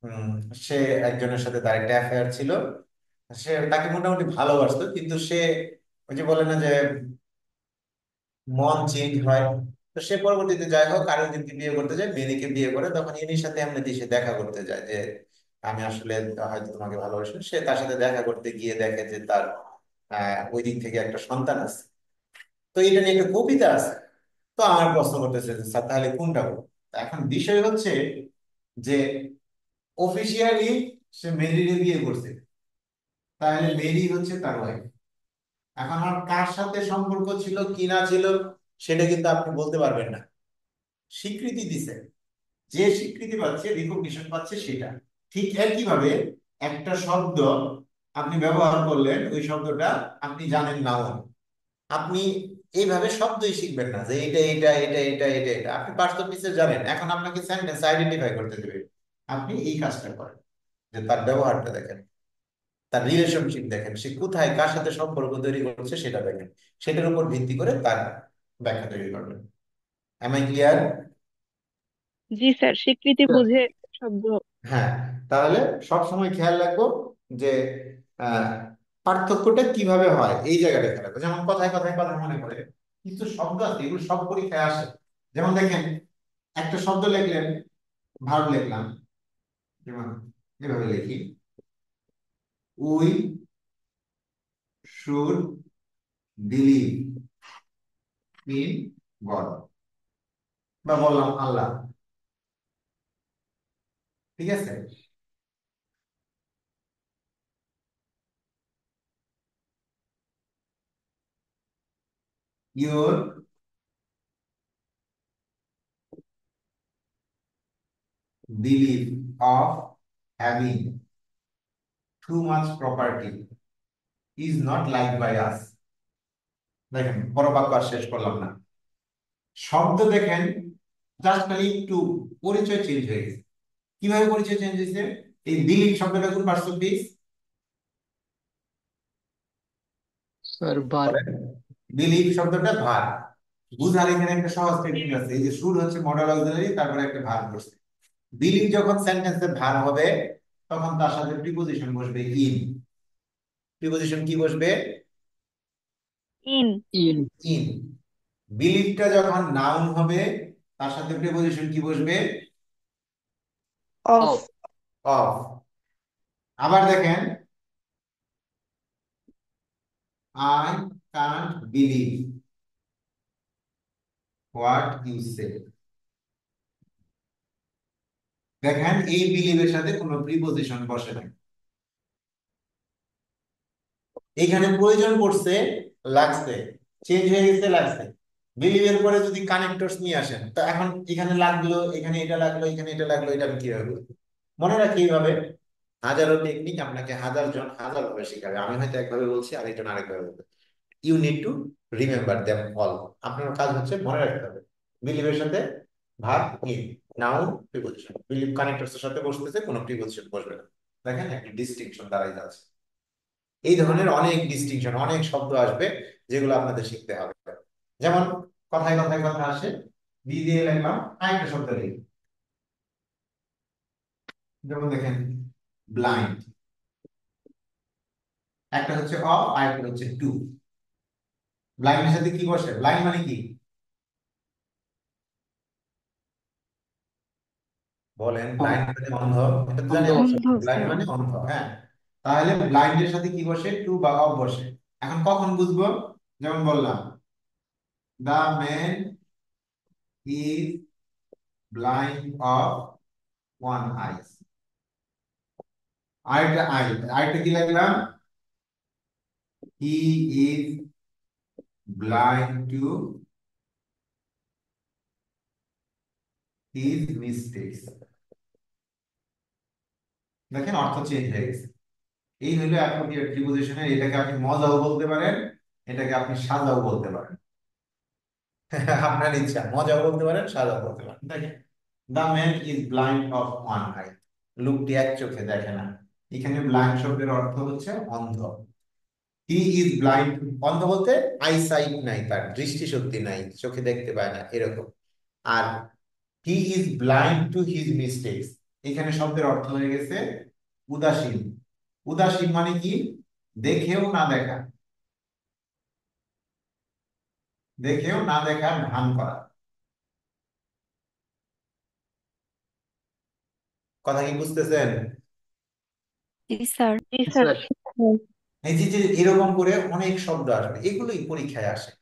উম, সে একজনের সাথে তার একটা অ্যাফেয়ার ছিল। সে তাকে মোটামুটি ভালোবাসতো, কিন্তু সে ওই যে বলে না যে মন চেঞ্জ হয়। তো সে পরবর্তীতে যাই হোক আরেকজনকে বিয়ে করতে যায়, মেরিকে বিয়ে করে, তখন ইনির সাথে এমনি সে দেখা করতে যায় যে আমি আসলে হয়তো তোমাকে ভালোবাসি। সে তার সাথে দেখা করতে গিয়ে দেখে যে তার ওই দিক থেকে একটা সন্তান আছে। তো এটা নিয়ে একটা কবিতা আছে। তো আমার প্রশ্ন করতেছে যে স্যার তাহলে কোনটা বলবো? এখন বিষয় হচ্ছে যে অফিসিয়ালি সে মেরিকে বিয়ে করছে, তাহলে মেরি হচ্ছে তার ওয়াইফ। এখন আর কার সাথে সম্পর্ক ছিল কি না ছিল সেটা কিন্তু আপনি বলতে পারবেন না। স্বীকৃতি দিছে, যে স্বীকৃতি পাচ্ছে, রিকগনিশন পাচ্ছে সেটা। ঠিক একই ভাবে একটা শব্দ আপনি ব্যবহার করলেন, ওই শব্দটা আপনি জানেন নাও, আপনি এইভাবে শব্দই শিখবেন না যে এটা এটা এটা এটা এটা এটা। আপনি পার্টস অফ স্পিচ জানেন, এখন আপনাকে সেন্টেন্স আইডেন্টিফাই করতে দেবে। আপনি এই কাজটা করেন, যে তার ব্যবহারটা দেখেন, তার রিলেশনশিপ দেখেন, সে কোথায় কার সাথে সম্পর্ক তৈরি করছে সেটা দেখেন। সেটার উপর ভিত্তি করে তার ব্যাখ্যা তৈরি করবেন। Am I clear? জি স্যার, স্বীকৃতি স্যার বুঝে শব্দ। হ্যাঁ, তাহলে সব সময় খেয়াল রাখবো যে আহ, পার্থক্যটা কিভাবে হয় এই জায়গাটা খেয়াল রাখবো। যেমন কথায় কথায় কথা মনে করে কিছু শব্দ আছে, এগুলো সব পরীক্ষায় আসে। যেমন দেখেন, একটা শব্দ লিখলেন, ভার্ব লিখলাম, যেমন এভাবে লিখি, we should believe. In God, বা বললাম আল্লাহ। ঠিক আছে, your belief of having too much property is not like by us. দেখেন বড় বাক্য আর শেষ করলাম না, শব্দ দেখেন জাস্ট খালি একটু পরিচয় চেঞ্জ হয়ে গেছে। কিভাবে পরিচয় চেঞ্জ হয়েছে? এই বিলিভ শব্দটা কোন পার্সন প্লিজ স্যার ভার্ব। বলেন। বিলিভ শব্দটা ভার, বুঝার এখানে একটা সহজ টেকনিক আছে। এই যে শুরু হচ্ছে মডাল অক্সিলারি, তারপরে একটা ভার বসছে। বিলিভ যখন সেন্টেন্সে ভার হবে তখন তার সাথে প্রিপোজিশন বসবে ইন। প্রিপোজিশন কি বসবে? ইন। ইন। ইন। বিলিভটা যখন নাউন হবে তার সাথে প্রিপোজিশন কি বসবে? অফ। অফ। অফ। আবার দেখেন, I can't believe what you say. দেখেন এই বিলিভের সাথে কোনো প্রিপোজিশন বসে না, এখানে প্রয়োজন পড়ছে লাগছে, চেঞ্জ হয়ে গেছে লাগছে। বিলিভের পরে যদি কানেক্টরস নিয়ে আসেন তো এখন এখানে লাগলো, এখানে এটা লাগলো, এখানে এটা লাগলো, এটা আমি কিভাবে বলবো? মনে রাখি এইভাবে হাজারো টেকনিক আপনাকে হাজার জন হাজার ভাবে শেখাবে। আমি হয়তো একভাবে বলছি, আরেকজন আরেকভাবে বলবে। You need to remember them all. আপনার কাজ হচ্ছে মনে রাখতে হবে বিলিভের সাথে verb in, noun, preposition. Believe connectors এর সাথে বসতেছে, কোনো প্রিপোজিশন বসবে না। দেখেন একটা ডিস্টিংশন দাঁড়াই যাচ্ছে। এই ধরনের অনেক ডিস্টিংশন, অনেক শব্দ আসবে যেগুলো আপনাদের শিখতে হবে। যেমন কথায় কথায় কথা আসে, বি দিয়ে লিখলাম, আরেকটা শব্দ লিখি। যেমন দেখেন ব্লাইন্ড, একটা হচ্ছে অফ, আরেকটা হচ্ছে টু। ব্লাইন্ডের সাথে কি বসে? ব্লাইন্ড মানে কি বলেন? ব্লাইন্ড মানে অন্ধ, এটা তো জানি অন্ধ। আমরা। অন্ধ ব্লাইন্ড স্যার। মানে অন্ধ, হ্যাঁ। তাহলে ব্লাইন্ডের সাথে কি বসে? টু বা অফ বসে। এখন কখন বুঝবো? যেমন বললাম, the man is blind of one eyes. আরেকটা কি লাগলাম? He is blind to his mistakes. দেখেন অর্থ চেঞ্জ হয়ে গেছে। এই হলো অ্যাপ্রোপ্রিয়েট প্রিপোজিশনের। এটাকে আপনি মজাও বলতে পারেন, এটাকে আপনি সাজাও বলতে পারেন। আপনার ইচ্ছা, মজাও বলতে পারেন, সাজাও বলতে পারেন। দেখেন, the man is blind of one eye. লোকটি এক চোখে দেখে না। এখানে ব্লাইন্ড শব্দের অর্থ হচ্ছে অন্ধ। হি ইজ ব্লাইন্ড, অন্ধ বলতে আই সাইট নাই, তার দৃষ্টিশক্তি নাই, চোখে দেখতে পায় না এরকম। আর he is blind to his mistakes, এখানে শব্দের অর্থ হয়ে গেছে উদাসীন। উদাসীন মানে কি? দেখেও না দেখা, দেখেও না দেখার ভান করা। কথা কি বুঝতেছেন? জি স্যার। জি স্যার। স্যার এই যে যে এরকম করে অনেক শব্দ আসবে, এগুলোই পরীক্ষায় আসে।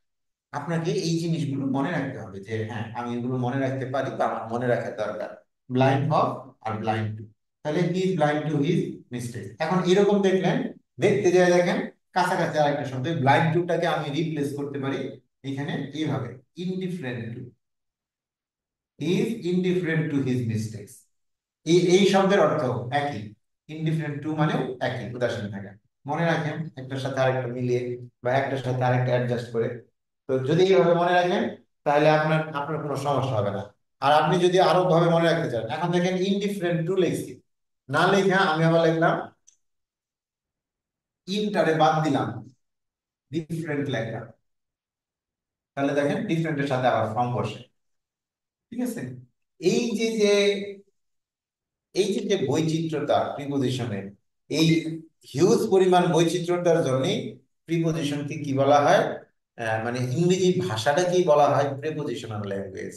আপনাকে এই জিনিসগুলো মনে রাখতে হবে যে হ্যাঁ আমি এগুলো মনে রাখতে পারি বা আমার মনে রাখা দরকার। ব্লাইন্ড অফ আর ব্লাইন্ড টু, তাহলে he is blind to his mistake. এখন এরকম দেখলেন, দেখতে যায় দেখেন কাছাকাছি আরেকটা শব্দ ব্লাইন্ড টুটাকে আমি রিপ্লেস করতে পারি এখানে এইভাবে, indifferent two. He is indifferent two his mistakes. এই শব্দের অর্থ একই, ইনডিফারেন্ট টু মানেও একই, উদাসীন থাকা। মনে রাখেন একটার সাথে আরেকটা মিলিয়ে বা একটার সাথে আরেকটা অ্যাডজাস্ট করে। তো যদি এইভাবে মনে রাখেন তাহলে আপনার আপনার কোনো সমস্যা হবে না। আর আপনি যদি আরো ভাবে মনে রাখতে চান, এখন দেখেন ইনডিফারেন্ট টু লিখছি, না লেখা আমি আবার লিখলাম ইনটারে বাদ দিলাম, ডিফারেন্ট লেখা, তাহলে দেখেন ডিফারেন্টের সাথে আবার ফর্ম বসে। ঠিক আছে, এই যে যে এই যে যে বৈচিত্র্যতা প্রিপোজিশনের, এই হিউজ পরিমাণ বৈচিত্র্যতার জন্য প্রিপোজিশনকে কি বলা হয়? মানে ইংরেজি ভাষাটা কি বলা হয়? Prepositional language.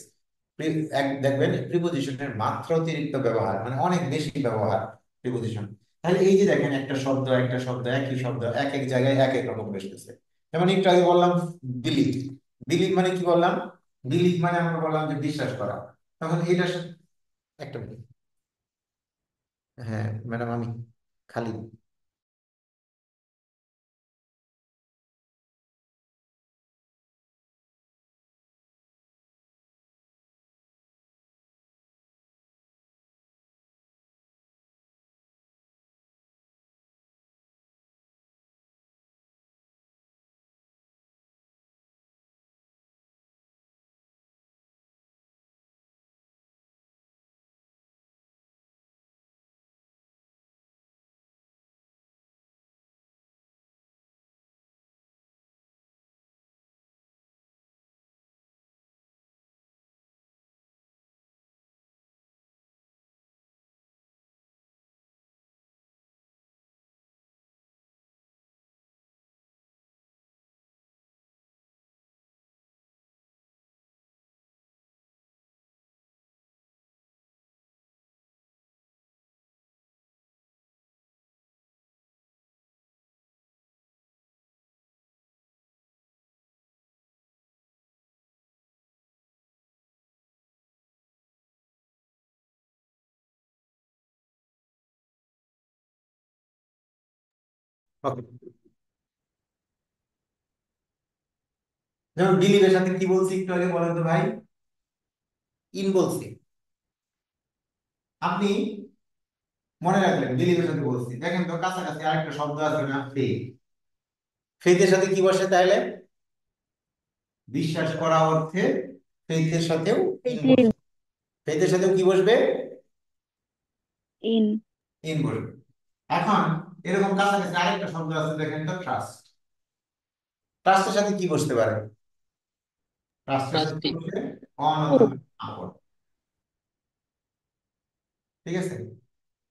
দেখবেন প্রিপোজিশনের মাত্রা অতিরিক্ত ব্যবহার, মানে অনেক বেশি ব্যবহার প্রিপোজিশন। তাহলে এই যে দেখেন একটা শব্দ একই শব্দ এক এক জায়গায় এক এক রকম বসতেছে। যেমন একটু আগে বললাম বিলিভ, বিলিভ মানে কি বললাম? বিলিভ মানে আমরা বললাম যে বিশ্বাস করা। তখন এটা একটা minute। হ্যাঁ ম্যাডাম, আমি খালি ওকে। যেমন বিলিভের সাথে কি বলছি একটু আগে বলেন তো ভাই? ইন বলছি। আপনি মনে রাখলেন বিলিভের সাথে বলছি, দেখেন তো কাছাকাছি আরেকটা শব্দ আছে না, ফেথ। ফেথের সাথে কি বসে তাহলে? বিশ্বাস করা অর্থে ফেথের সাথেও ইন ইন। বসে। ফেথের সাথেও কি বসবে? ইন। ইন বসবে। এখন এরকম কাছাকাছি আরেকটা শব্দ আছে, দেখেন তো, ট্রাস্ট। ট্রাস্টের সাথে কি বসতে পারে? ট্রাস্টের সাথে কি ট্রাস্টি। বসে? অন অথবা আপন। ঠিক আছে?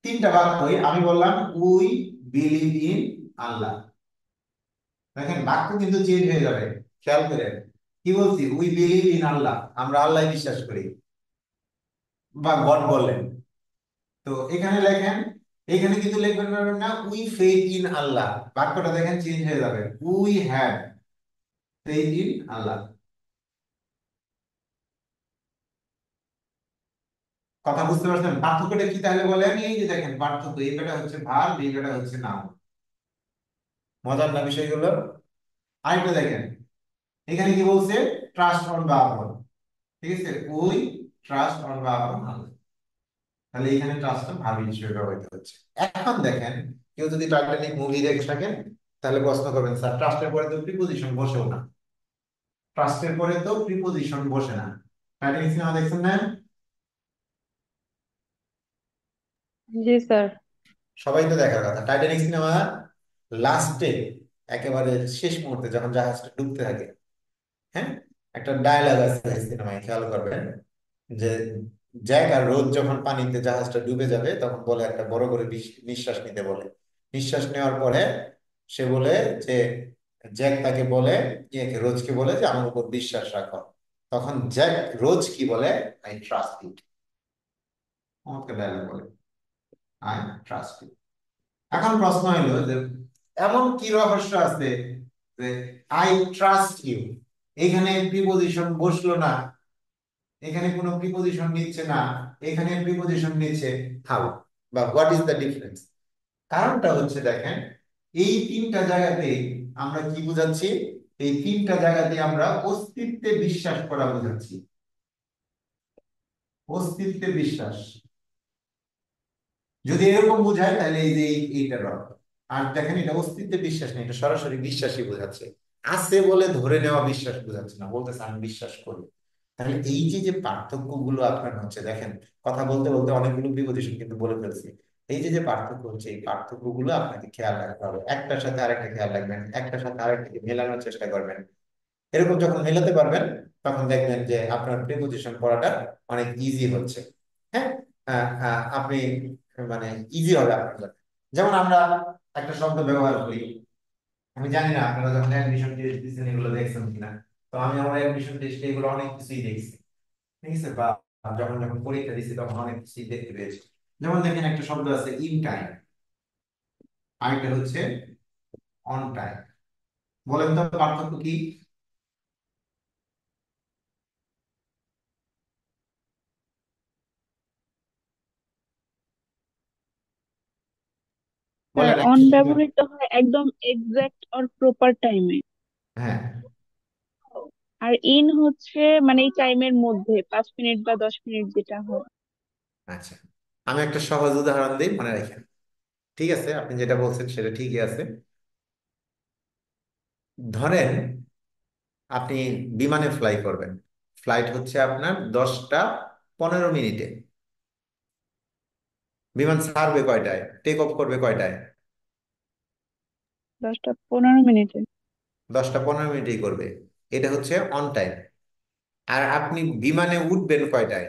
তিনটা বাক্যই আমি বললাম উই বিলিভ ইন আল্লাহ। দেখেন বাক্য কিন্তু চেঞ্জ হয়ে যাবে, খেয়াল করেন। কি বলছি? উই বিলিভ ইন আল্লাহ, আমরা আল্লাহ বিশ্বাস করি, বা গড বললেন। তো এখানে লেখেন, এখানে কিন্তু লিখবেন পারবেন না উই ফেথ ইন আল্লাহ, বাক্যটা দেখেন চেঞ্জ হয়ে যাবে, উই হ্যাভ ফেথ ইন আল্লাহ। কথা বুঝতে পারছেন? পার্থক্যটা কি তাহলে বলেন? এই যে দেখেন পার্থক্য, এই বেটা হচ্ছে ভার্ব, এই বেটা হচ্ছে নাউন। মজার না বিষয়গুলো? আরেকটা দেখেন, এখানে কি বলছে? ট্রাস্ট অন বা আপন। ঠিক আছে, উই ট্রাস্ট অন বা আপন আল্লাহ। তাহলে এখানে ট্রাস্টটা ভার্ব হিসেবে ব্যবহৃত হচ্ছে। এখন দেখেন, কেউ যদি টাইটানিক মুভি দেখে থাকেন তাহলে প্রশ্ন করবেন, স্যার ট্রাস্টের পরে তো প্রিপোজিশন বসেও না। ট্রাস্টের পরে তো প্রিপোজিশন বসে না। টাইটানিক সিনেমা দেখছেন না? জি স্যার। সবাই তো দেখার কথা। টাইটানিক সিনেমা লাস্টে একেবারে শেষ মুহূর্তে যখন জাহাজটা ডুবতে থাকে, হ্যাঁ, একটা ডায়লগ আছে সিনেমায়, খেয়াল করবেন যে জ্যাক আর রোজ যখন পানিতে জাহাজটা ডুবে যাবে তখন বলে একটা বড় করে নিঃশ্বাস নিতে বলে। নিঃশ্বাস নেওয়ার পরে সে বলে যে, জ্যাক তাকে বলে, ইয়েকে, রোজকে বলে যে আমার উপর বিশ্বাস রাখো। তখন জ্যাক রোজ কি বলে? আই ট্রাস্ট ইট। আমাকে ডায়লগ বলে, আই ট্রাস্ট ইট। এখন প্রশ্ন হলো যে এমন কি রহস্য আছে যে আই ট্রাস্ট ইউ, এখানে প্রিপোজিশন বসলো না, এখানে কোনো প্রিপোজিশন নিচ্ছে না, এখানে প্রিপোজিশন নিচ্ছে, হাউ বা হোয়াট ইজ দ্য ডিফারেন্স? কারণটা হচ্ছে দেখেন, এই তিনটা জায়গাতে আমরা কি বুঝাচ্ছি? এই তিনটা জায়গাতে আমরা অস্তিত্বে বিশ্বাস করা বোঝাচ্ছি। অস্তিত্বে বিশ্বাস যদি এরকম বোঝায় তাহলে এই যে এইটার অর্থ। আর দেখেন এটা অস্তিত্বে বিশ্বাস নেই, এটা সরাসরি বিশ্বাসই বোঝাচ্ছে। আছে বলে ধরে নেওয়া বিশ্বাস বোঝাচ্ছে না, বলতেছে আমি বিশ্বাস করি। তাহলে এই যে যে পার্থক্য গুলো আপনার হচ্ছে, দেখেন কথা বলতে বলতে অনেকগুলো প্রিপোজিশন কিন্তু বলে ফেলছি। এই যে যে পার্থক্য হচ্ছে, এই পার্থক্য গুলো আপনাকে খেয়াল রাখতে হবে, একটার সাথে আরেকটা খেয়াল রাখবেন, একটার সাথে আরেকটাকে মেলানোর চেষ্টা করবেন। এরকম যখন মেলাতে পারবেন তখন দেখবেন যে আপনার প্রিপোজিশন পড়াটা অনেক ইজি হচ্ছে। হ্যাঁ, আপনি মানে ইজি হবে আপনার জন্য। যেমন আমরা একটা শব্দ ব্যবহার করি, আমি জানি না আপনারা যখন অ্যাডমিশন টেস্ট দিচ্ছেন এগুলো দেখছেন কিনা। তো আমি আমার অ্যাডমিশন টেস্টে এগুলো অনেক কিছুই দেখছি, ঠিক আছে, বা যখন যখন পরীক্ষা দিচ্ছি তখন অনেক কিছুই দেখতে পেয়েছি। যেমন দেখেন একটা শব্দ আছে ইন টাইম, আরেকটা হচ্ছে অন টাইম। বলেন তো পার্থক্য কি? স্যার বলেন অন একটু কি বলেন? ব্যবহৃত হয় একদম এক্সাক্ট অর প্রপার টাইমে। হ্যাঁ, আর ইন হচ্ছে মানে এই টাইমের মধ্যে 5 মিনিট বা 10 মিনিট যেটা হয়। আচ্ছা, আমি একটা সহজ উদাহরণ দিই, মনে রাখেন। ঠিক আছে, আপনি যেটা বলছেন সেটা ঠিকই আছে। ধরেন আপনি বিমানে ফ্লাই করবেন, ফ্লাইট হচ্ছে আপনার 10টা 15 মিনিটে। বিমান ছাড়বে কয়টায়, টেক অফ করবে কয়টায়? 10টা 15 মিনিটে। 10টা 15 মিনিটেই করবে। এটা হচ্ছে অন টাইম। আর আপনি বিমানে উঠবেন কয়টায়?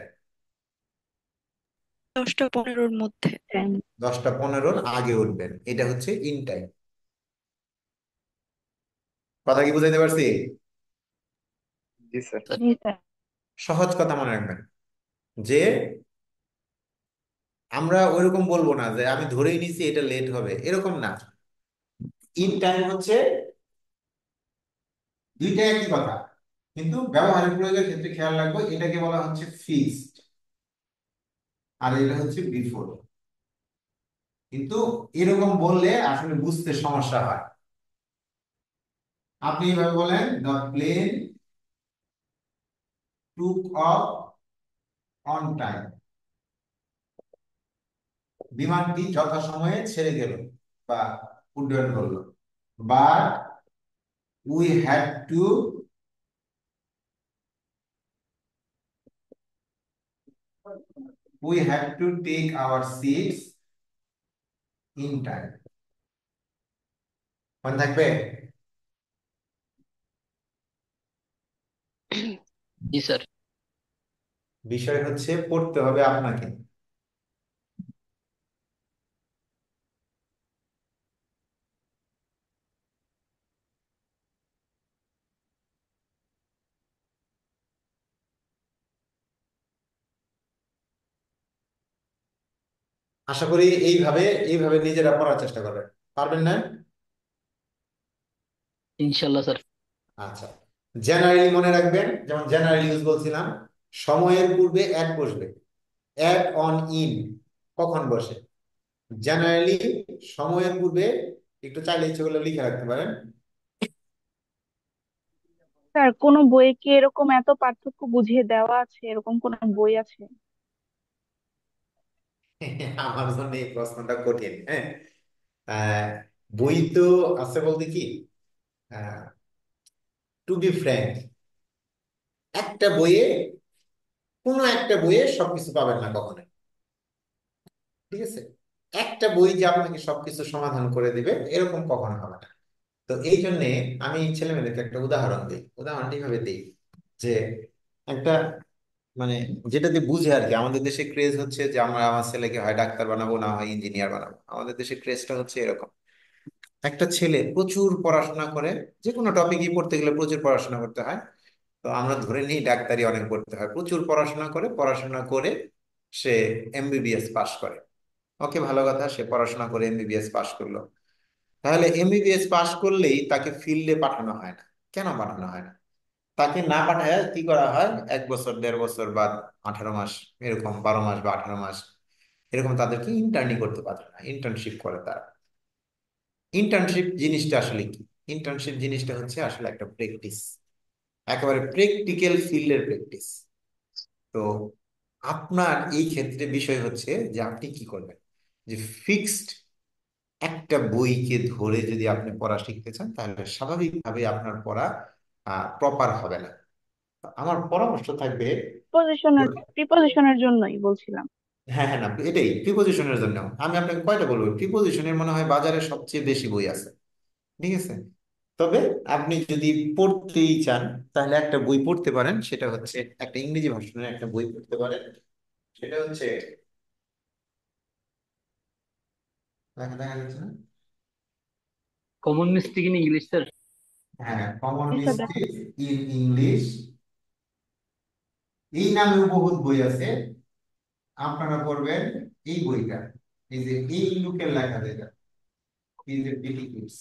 10টা 15-র মধ্যে। টাইম। 10টা 15-র আগে উঠবেন, এটা হচ্ছে ইন টাইম। কথা কি বুঝাইতে পারছি? জি স্যার। জি স্যার। সহজ কথা মনে রাখবেন যে আমরা ওইরকম বলবো না যে আমি ধরেই নিছি এটা লেট হবে, এরকম না। ইন টাইম হচ্ছে দুইটা একই কথা, কিন্তু ব্যবহারিক প্রয়োগের ক্ষেত্রে খেয়াল রাখবো এটাকে বলা হচ্ছে ফিক্সড, আর এটা হচ্ছে বিফোর। কিন্তু এরকম বললে আসলে বুঝতে সমস্যা হয়। আপনি এইভাবে বলেন, the plane took off on time. বিমানটি যথাসময়ে ছেড়ে গেল বা উড্ডয়ন করলো। But we had to take our seats in time. মনে থাকবে? জি স্যার। বিষয় হচ্ছে পড়তে হবে আপনাকে। আশা করি এইভাবে এইভাবে নিজেরা পড়ার চেষ্টা করবেন। পারবেন না? ইনশাল্লাহ স্যার। আচ্ছা, জেনারেলি মনে রাখবেন, যেমন জেনারেল ইউজ বলছিলাম, সময়ের পূর্বে অ্যাট বসবে। অ্যাট অন ইন কখন বসে? জেনারেলি সময়ের পূর্বে, একটু চাইলে ইচ্ছে করলে লিখে রাখতে পারেন। স্যার কোন বইয়ে কি এরকম এত পার্থক্য বুঝিয়ে দেওয়া আছে, এরকম কোন বই আছে? আমার জন্য এই প্রশ্নটা কঠিন। হ্যাঁ, আহ, বই তো আছে বলতে কি, টু বি ফ্র্যাঙ্ক, একটা বইয়ে, কোনো একটা বইয়ে সবকিছু পাবেন না কখনো। ঠিক আছে, একটা বই যে আপনাকে সবকিছু সমাধান করে দিবে এরকম কখনো হবে না। তো এই জন্যে আমি ছেলেমেয়েদেরকে একটা উদাহরণ দিই। উদাহরণটা এইভাবে দিই যে একটা, মানে যেটা দিয়ে বুঝে আর কি, আমাদের দেশে ক্রেজ হচ্ছে যে আমরা আমার ছেলেকে হয় ডাক্তার বানাবো, না হয় ইঞ্জিনিয়ার বানাবো। আমাদের দেশে ক্রেজটা হচ্ছে এরকম। একটা ছেলে প্রচুর পড়াশোনা করে, যে কোনো টপিকই পড়তে গেলে প্রচুর পড়াশোনা করতে হয়। তো আমরা ধরে নিই ডাক্তারি অনেক পড়তে হয়, প্রচুর পড়াশোনা করে, পড়াশোনা করে সে এমবিবিএস পাশ করে। ওকে, ভালো কথা, সে পড়াশোনা করে এমবিবিএস পাশ করলো। তাহলে এমবিবিএস পাশ করলেই তাকে ফিল্ডে পাঠানো হয় না। কেন পাঠানো হয় না? তাকে না পাঠায় কি করা হয়, 1 বছর 1.5 বছর বা 18 মাস, এরকম 12 মাস বা 18 মাস, এরকম তাদেরকে ইন্টার্নি করতে পাঠানো হয়, ইন্টার্নশিপ করে তারা। ইন্টার্নশিপ জিনিসটা আসলে কি? ইন্টার্নশিপ জিনিসটা হচ্ছে আসলে একটা প্র্যাকটিস, একেবারে প্র্যাকটিক্যাল ফিল্ডের প্র্যাকটিস। তো আপনার এই ক্ষেত্রে বিষয় হচ্ছে যে আপনি কি করবেন, যে ফিক্সড একটা বইকে ধরে যদি আপনি পড়া শিখতে চান, তাহলে স্বাভাবিকভাবে আপনার পড়া প্রপার হবে না। আমার পরামর্শ থাকবে, প্রিপোজিশনের জন্যই বলছিলাম। হ্যাঁ হ্যাঁ, না এটাই প্রিপোজিশনের জন্য। আমি আপনাকে কয়টা বলবো, প্রিপোজিশনের মনে হয় বাজারে সবচেয়ে বেশি বই আছে। ঠিক আছে, তবে আপনি যদি পড়তেই চান তাহলে একটা বই পড়তে পারেন, সেটা হচ্ছে একটা ইংরেজি ভার্সনের একটা বই পড়তে পারেন। সেটা হচ্ছে, দেখা দেখা যাচ্ছে না? Common mistake in English sir. হ্যাঁ, কমন জি স্যার, দেখা মিস্টেক যাচ্ছে। ইন ইংলিশ, এই নামেও বহুত বই আছে। আপনারা পড়বেন এই বইটা, এই যে এই লুকের লেখা যেটা, এই যে বিটি কিডস,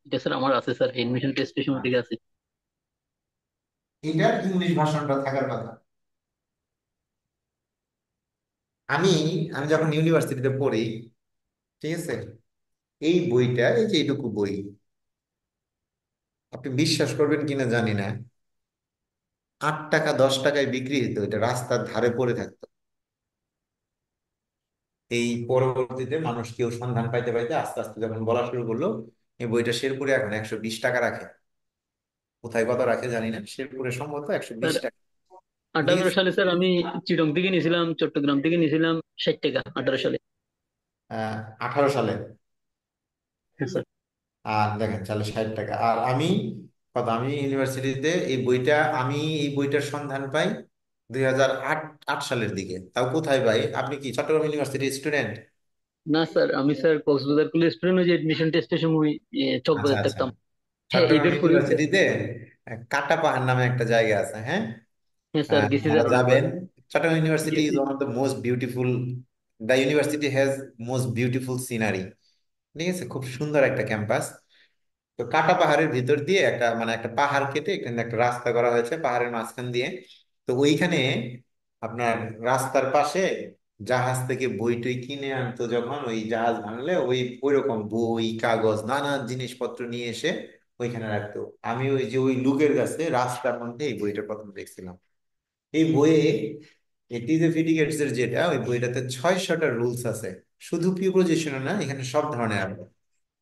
এটা স্যার আমার আছে স্যার, এডমিশন টেস্ট সময় থেকে আছে। এটার ইংলিশ ভার্সনটা থাকার কথা। আমি আমি যখন ইউনিভার্সিটিতে পড়ি, ঠিক আছে, এই বইটা, এই যে এইটুকু বই, আপনি বিশ্বাস করবেন কিনা জানি না, 8 টাকা 10 টাকায় বিক্রি হতো, এটা রাস্তার ধারে পড়ে থাকতো। এই পরবর্তীতে মানুষ কেউ সন্ধান পাইতে পাইতে আস্তে আস্তে যখন বলা শুরু করলো, এই বইটা শেরপুরে এখন 120 টাকা রাখে। কোথায় কত রাখে জানি না, শেরপুরে সম্ভবত একশো স্যার বিশ টাকা 18 সালে স্যার আমি চিটং থেকে নিয়েছিলাম, চট্টগ্রাম থেকে নিয়েছিলাম 60 টাকা 18 সালে। 18 সালে। হ্যাঁ স্যার। আর দেখেন তাহলে 60 টাকা। আর আমি কত, আমি ইউনিভার্সিটিতে এই বইটা, আমি এই বইটার সন্ধান পাই 2008 সালের দিকে। তাও কোথায় পাই? আপনি কি চট্টগ্রাম ইউনিভার্সিটির স্টুডেন্ট? না স্যার, আমি স্যার কক্সবাজার কলেজ স্টুডেন্ট, ওই যে এডমিশন টেস্টের সময় আচ্ছা চকবাজার আচ্ছা, থাকতাম। হ্যাঁ, চট্টগ্রাম এইটার পরেও স্যার। ইউনিভার্সিটিতে কাটা পাহাড় নামে একটা জায়গা আছে, হ্যাঁ। হ্যাঁ স্যার, গেছি যারা স্যার অনেকবার। যাবেন, চট্টগ্রাম ইউনিভার্সিটি ইজ গেছি। One of the most beautiful, the university has most beautiful scenery. ঠিক আছে, খুব সুন্দর একটা ক্যাম্পাস। তো কাটা পাহাড়ের ভিতর দিয়ে একটা, মানে একটা পাহাড় কেটে এখানে একটা রাস্তা করা হয়েছে পাহাড়ের মাঝখান দিয়ে। তো ওইখানে আপনার রাস্তার পাশে জাহাজ থেকে বই টই কিনে আনতো, যখন ওই জাহাজ ভাঙলে ওই ওইরকম বই কাগজ নানান জিনিসপত্র নিয়ে এসে ওইখানে রাখতো। আমি ওই যে ওই লুকের কাছে রাস্তার মধ্যে এই বইটা প্রথম দেখছিলাম। এই বইয়ে এটি যে ফিটিকেটস এর যেটা, ওই বইটাতে 600টা রুলস আছে। শুধু প্রিপোজিশন না, এখানে সব ধরনের আছে।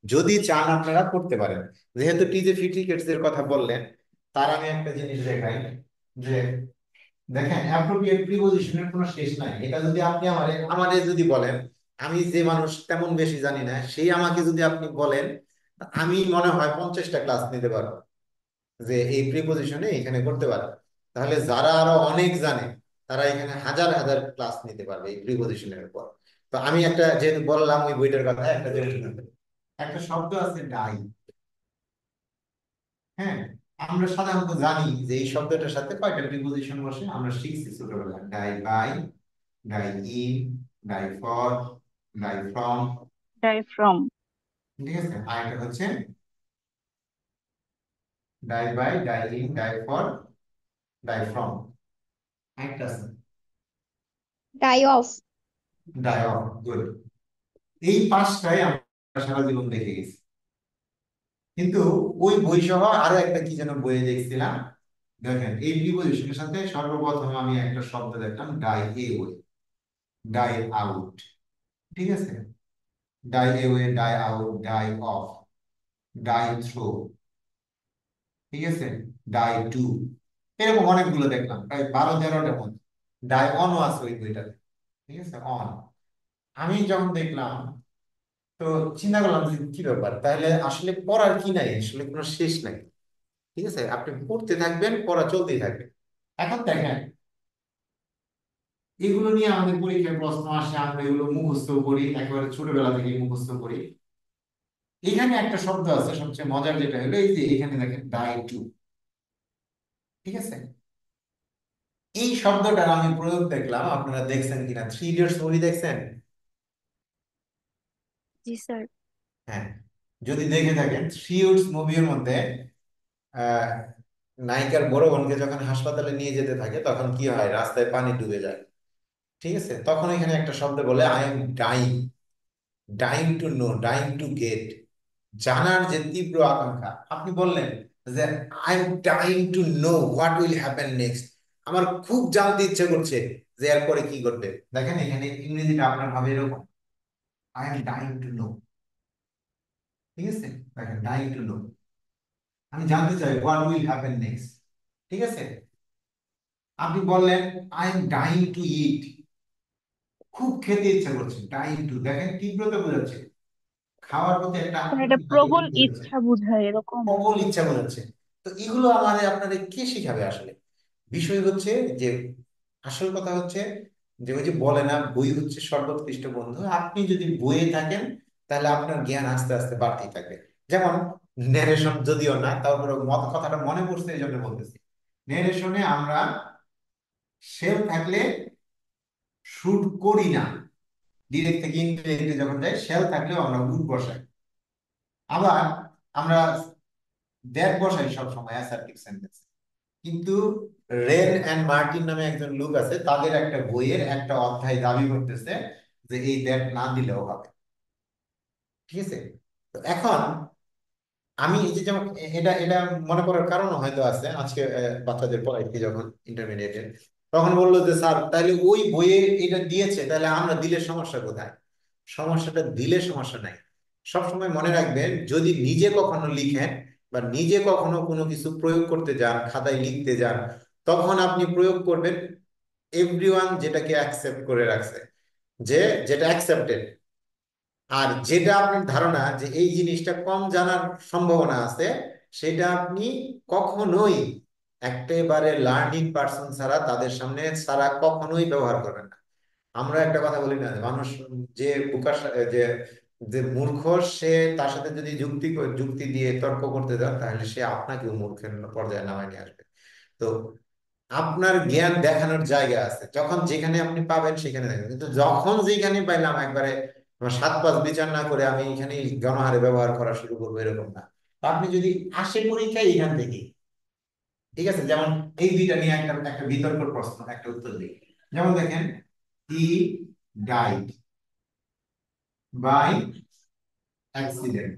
যদি চান আপনারা করতে পারেন। যেহেতু টিজে ফিটিকেটস এর কথা বললেন, তার আমি একটা জিনিস দেখাই, যে দেখেন অ্যাপ্রোপ্রিয়েট প্রিপোজিশনের কোনো শেষ নাই। এটা যদি আপনি আমারে যদি বলেন, আমি যে মানুষ তেমন বেশি জানি না, সেই আমাকে যদি আপনি বলেন, আমি মনে হয় 50টা ক্লাস নিতে পারবো যে এই প্রিপোজিশনে এখানে করতে পারে। তাহলে যারা আরো অনেক জানে, তারা এখানে হাজার হাজার ক্লাস নিতে পারবে এই প্রিপোজিশনের উপর। তো আমি একটা, যেহেতু বললাম ওই বইটার কথা, একটা জিনিস মনে করি। একটা শব্দ আছে ডাই, হ্যাঁ। আমরা সাধারণত জানি যে এই শব্দটার সাথে কয়টা প্রিপোজিশন বসে, আমরা শিখছি ছোটবেলায়। Die by, die in, die for, die from. Die from. ঠিক আছে, আর একটা হচ্ছে die by, die in, die for, die from. একটা আছে Die off. Die off. Good. এই পাঁচটাই আমরা সারা জীবন দেখে গেছি। কিন্তু ওই বই সহ আরো একটা কি যেন বইয়ে দেখছিলাম, দেখেন এই প্রিপোজিশনের সাথে সর্বপ্রথম আমি একটা শব্দ দেখলাম, die away, die out. ঠিক আছে, die away, die out, die of, die through. ঠিক আছে, ডাই টু। এরকম অনেকগুলো দেখলাম, প্রায় 12-13টার মধ্যে। ডাই অনও আছে ওই বইটাতে। ঠিক আছে, অন। আমি যখন দেখলাম, তো চিন্তা করলাম যে কি ব্যাপার, তাহলে আসলে পড়ার কি নাই, আসলে কোনো শেষ নাই। ঠিক আছে, আপনি পড়তে থাকবেন, পড়া চলতেই থাকবে। এখন দেখেন, এগুলো নিয়ে আমাদের পরীক্ষায় প্রশ্ন আসে, আমরা এগুলো মুখস্থ করি, একেবারে ছোটবেলা থেকে মুখস্থ করি। এখানে একটা শব্দ আছে সবচেয়ে মজার, যেটা হলো এই যে এখানে দেখেন ডাই টু। ঠিক আছে, এই শব্দটার আমি প্রয়োগ দেখলাম, আপনারা দেখছেন কিনা, 3 ইডিয়টস মুভি দেখছেন? জি স্যার। হ্যাঁ, যদি দেখে থাকেন 3 ইডিয়টস মুভির মধ্যে আহ নায়িকার বড় বোনকে যখন হাসপাতালে নিয়ে যেতে থাকে, তখন কি হয়, রাস্তায় পানি ডুবে যায়। ঠিক আছে, তখন এখানে একটা শব্দ বলে, I am dying, dying to know, dying to get. জানার যে তীব্র আকাঙ্ক্ষা। আপনি বললেন যে I am dying to know what will happen next, আমার খুব জানতে ইচ্ছে করছে যে এরপরে কি ঘটবে। দেখেন এখানে ইংরেজিটা আপনার হবে এরকম, I am dying to no. ঠিক আছে, দেখেন ডাইং টু নো, আমি জানতে চাই হোয়াট উইল হ্যাপেন নেক্সট। ঠিক আছে, আপনি বললেন আই এম ডাইং টু ইট, খুব খেতে ইচ্ছা করছে। ডাইং টু, দেখেন তীব্রতা বোঝাচ্ছে, খাওয়ার প্রতি একটা স্যার এটা আকর্ষণ থাকে, প্রবল এটা বোঝাচ্ছে, ইচ্ছা বোঝায় এরকম। প্রবল ইচ্ছা বোঝাচ্ছে। তো এগুলো আমাদের আপনাদের কে শিখাবে আসলে? বিষয় হচ্ছে যে, আসল কথা হচ্ছে যে ওই যে বলে না, বই হচ্ছে সর্বোৎকৃষ্ট বন্ধু। আপনি যদি বইয়ে থাকেন, তাহলে আপনার জ্ঞান আস্তে আস্তে বাড়তেই থাকবে। যেমন ন্যারেশন, যদিও না, তারপরে মত কথাটা মনে পড়ছে এই জন্য বলতেছি। ন্যারেশনে আমরা সেল থাকলে শুড করি না, ডিরেক্ট থেকে ইনডিরেক্টে যখন যাই, শেল থাকলেও আমরা উড বসাই। আবার আমরা দ্যাট বসাই সবসময় অ্যাসার্টিভ সেন্টেন্স। কিন্তু রেন এন্ড মার্টিন নামে একজন লোক আছে, তাদের একটা বইয়ের একটা অধ্যায় দাবি করতেছে যে এই দ্যাট না দিলেও হবে। ঠিক আছে? তো এখন আমি এই যে যেমন এটা এটা মনে করার কারণও হয়তো আছে। আজকে বাচ্চাদের পড়াইছি যখন ইন্টারমিডিয়েটে, তখন বললো যে স্যার তাহলে ওই বইয়ে এটা দিয়েছে, তাহলে আমরা দিলে সমস্যা কোথায়? সমস্যাটা দিলে সমস্যা নাই। সবসময় মনে রাখবেন, যদি নিজে কখনো লিখেন বা নিজে কখনো কোনো কিছু প্রয়োগ করতে যান, খাতায় লিখতে যান, তখন আপনি প্রয়োগ করবেন এভরিওয়ান যেটাকে অ্যাকসেপ্ট করে রাখছে, যে যেটা অ্যাকসেপ্টেড। আর যেটা আপনার ধারণা যে এই জিনিসটা কম জানার সম্ভাবনা আছে, সেটা আপনি কখনোই একেবারে লার্নিং পার্সন ছাড়া, তাদের সামনে ছাড়া কখনোই ব্যবহার করবেন না। আমরা একটা কথা বলি না, মানুষ যে যে যে মূর্খ, সে তার সাথে যদি যুক্তি দিয়ে তর্ক করতে যান, তাহলে সে আপনাকেও মূর্খের পর্যায়ে নামায় নিয়ে আসবে। তো আপনার জ্ঞান দেখানোর জায়গা আছে, যখন যেখানে আপনি পাবেন সেখানে দেখবেন, কিন্তু যখন যেখানে পাইলাম একবারে আমার সাত পাঁচ বিচার না করে আমি এখানে গণহারে ব্যবহার করা শুরু করবো, এরকম না। তো আপনি যদি আসে পরীক্ষায় এখান থেকে, ঠিক আছে, যেমন এই দুইটা নিয়ে একটা একটা বিতর্ক প্রশ্ন, একটা উত্তর দিই। যেমন দেখেন, হি ডাইড বাই অ্যাক্সিডেন্ট।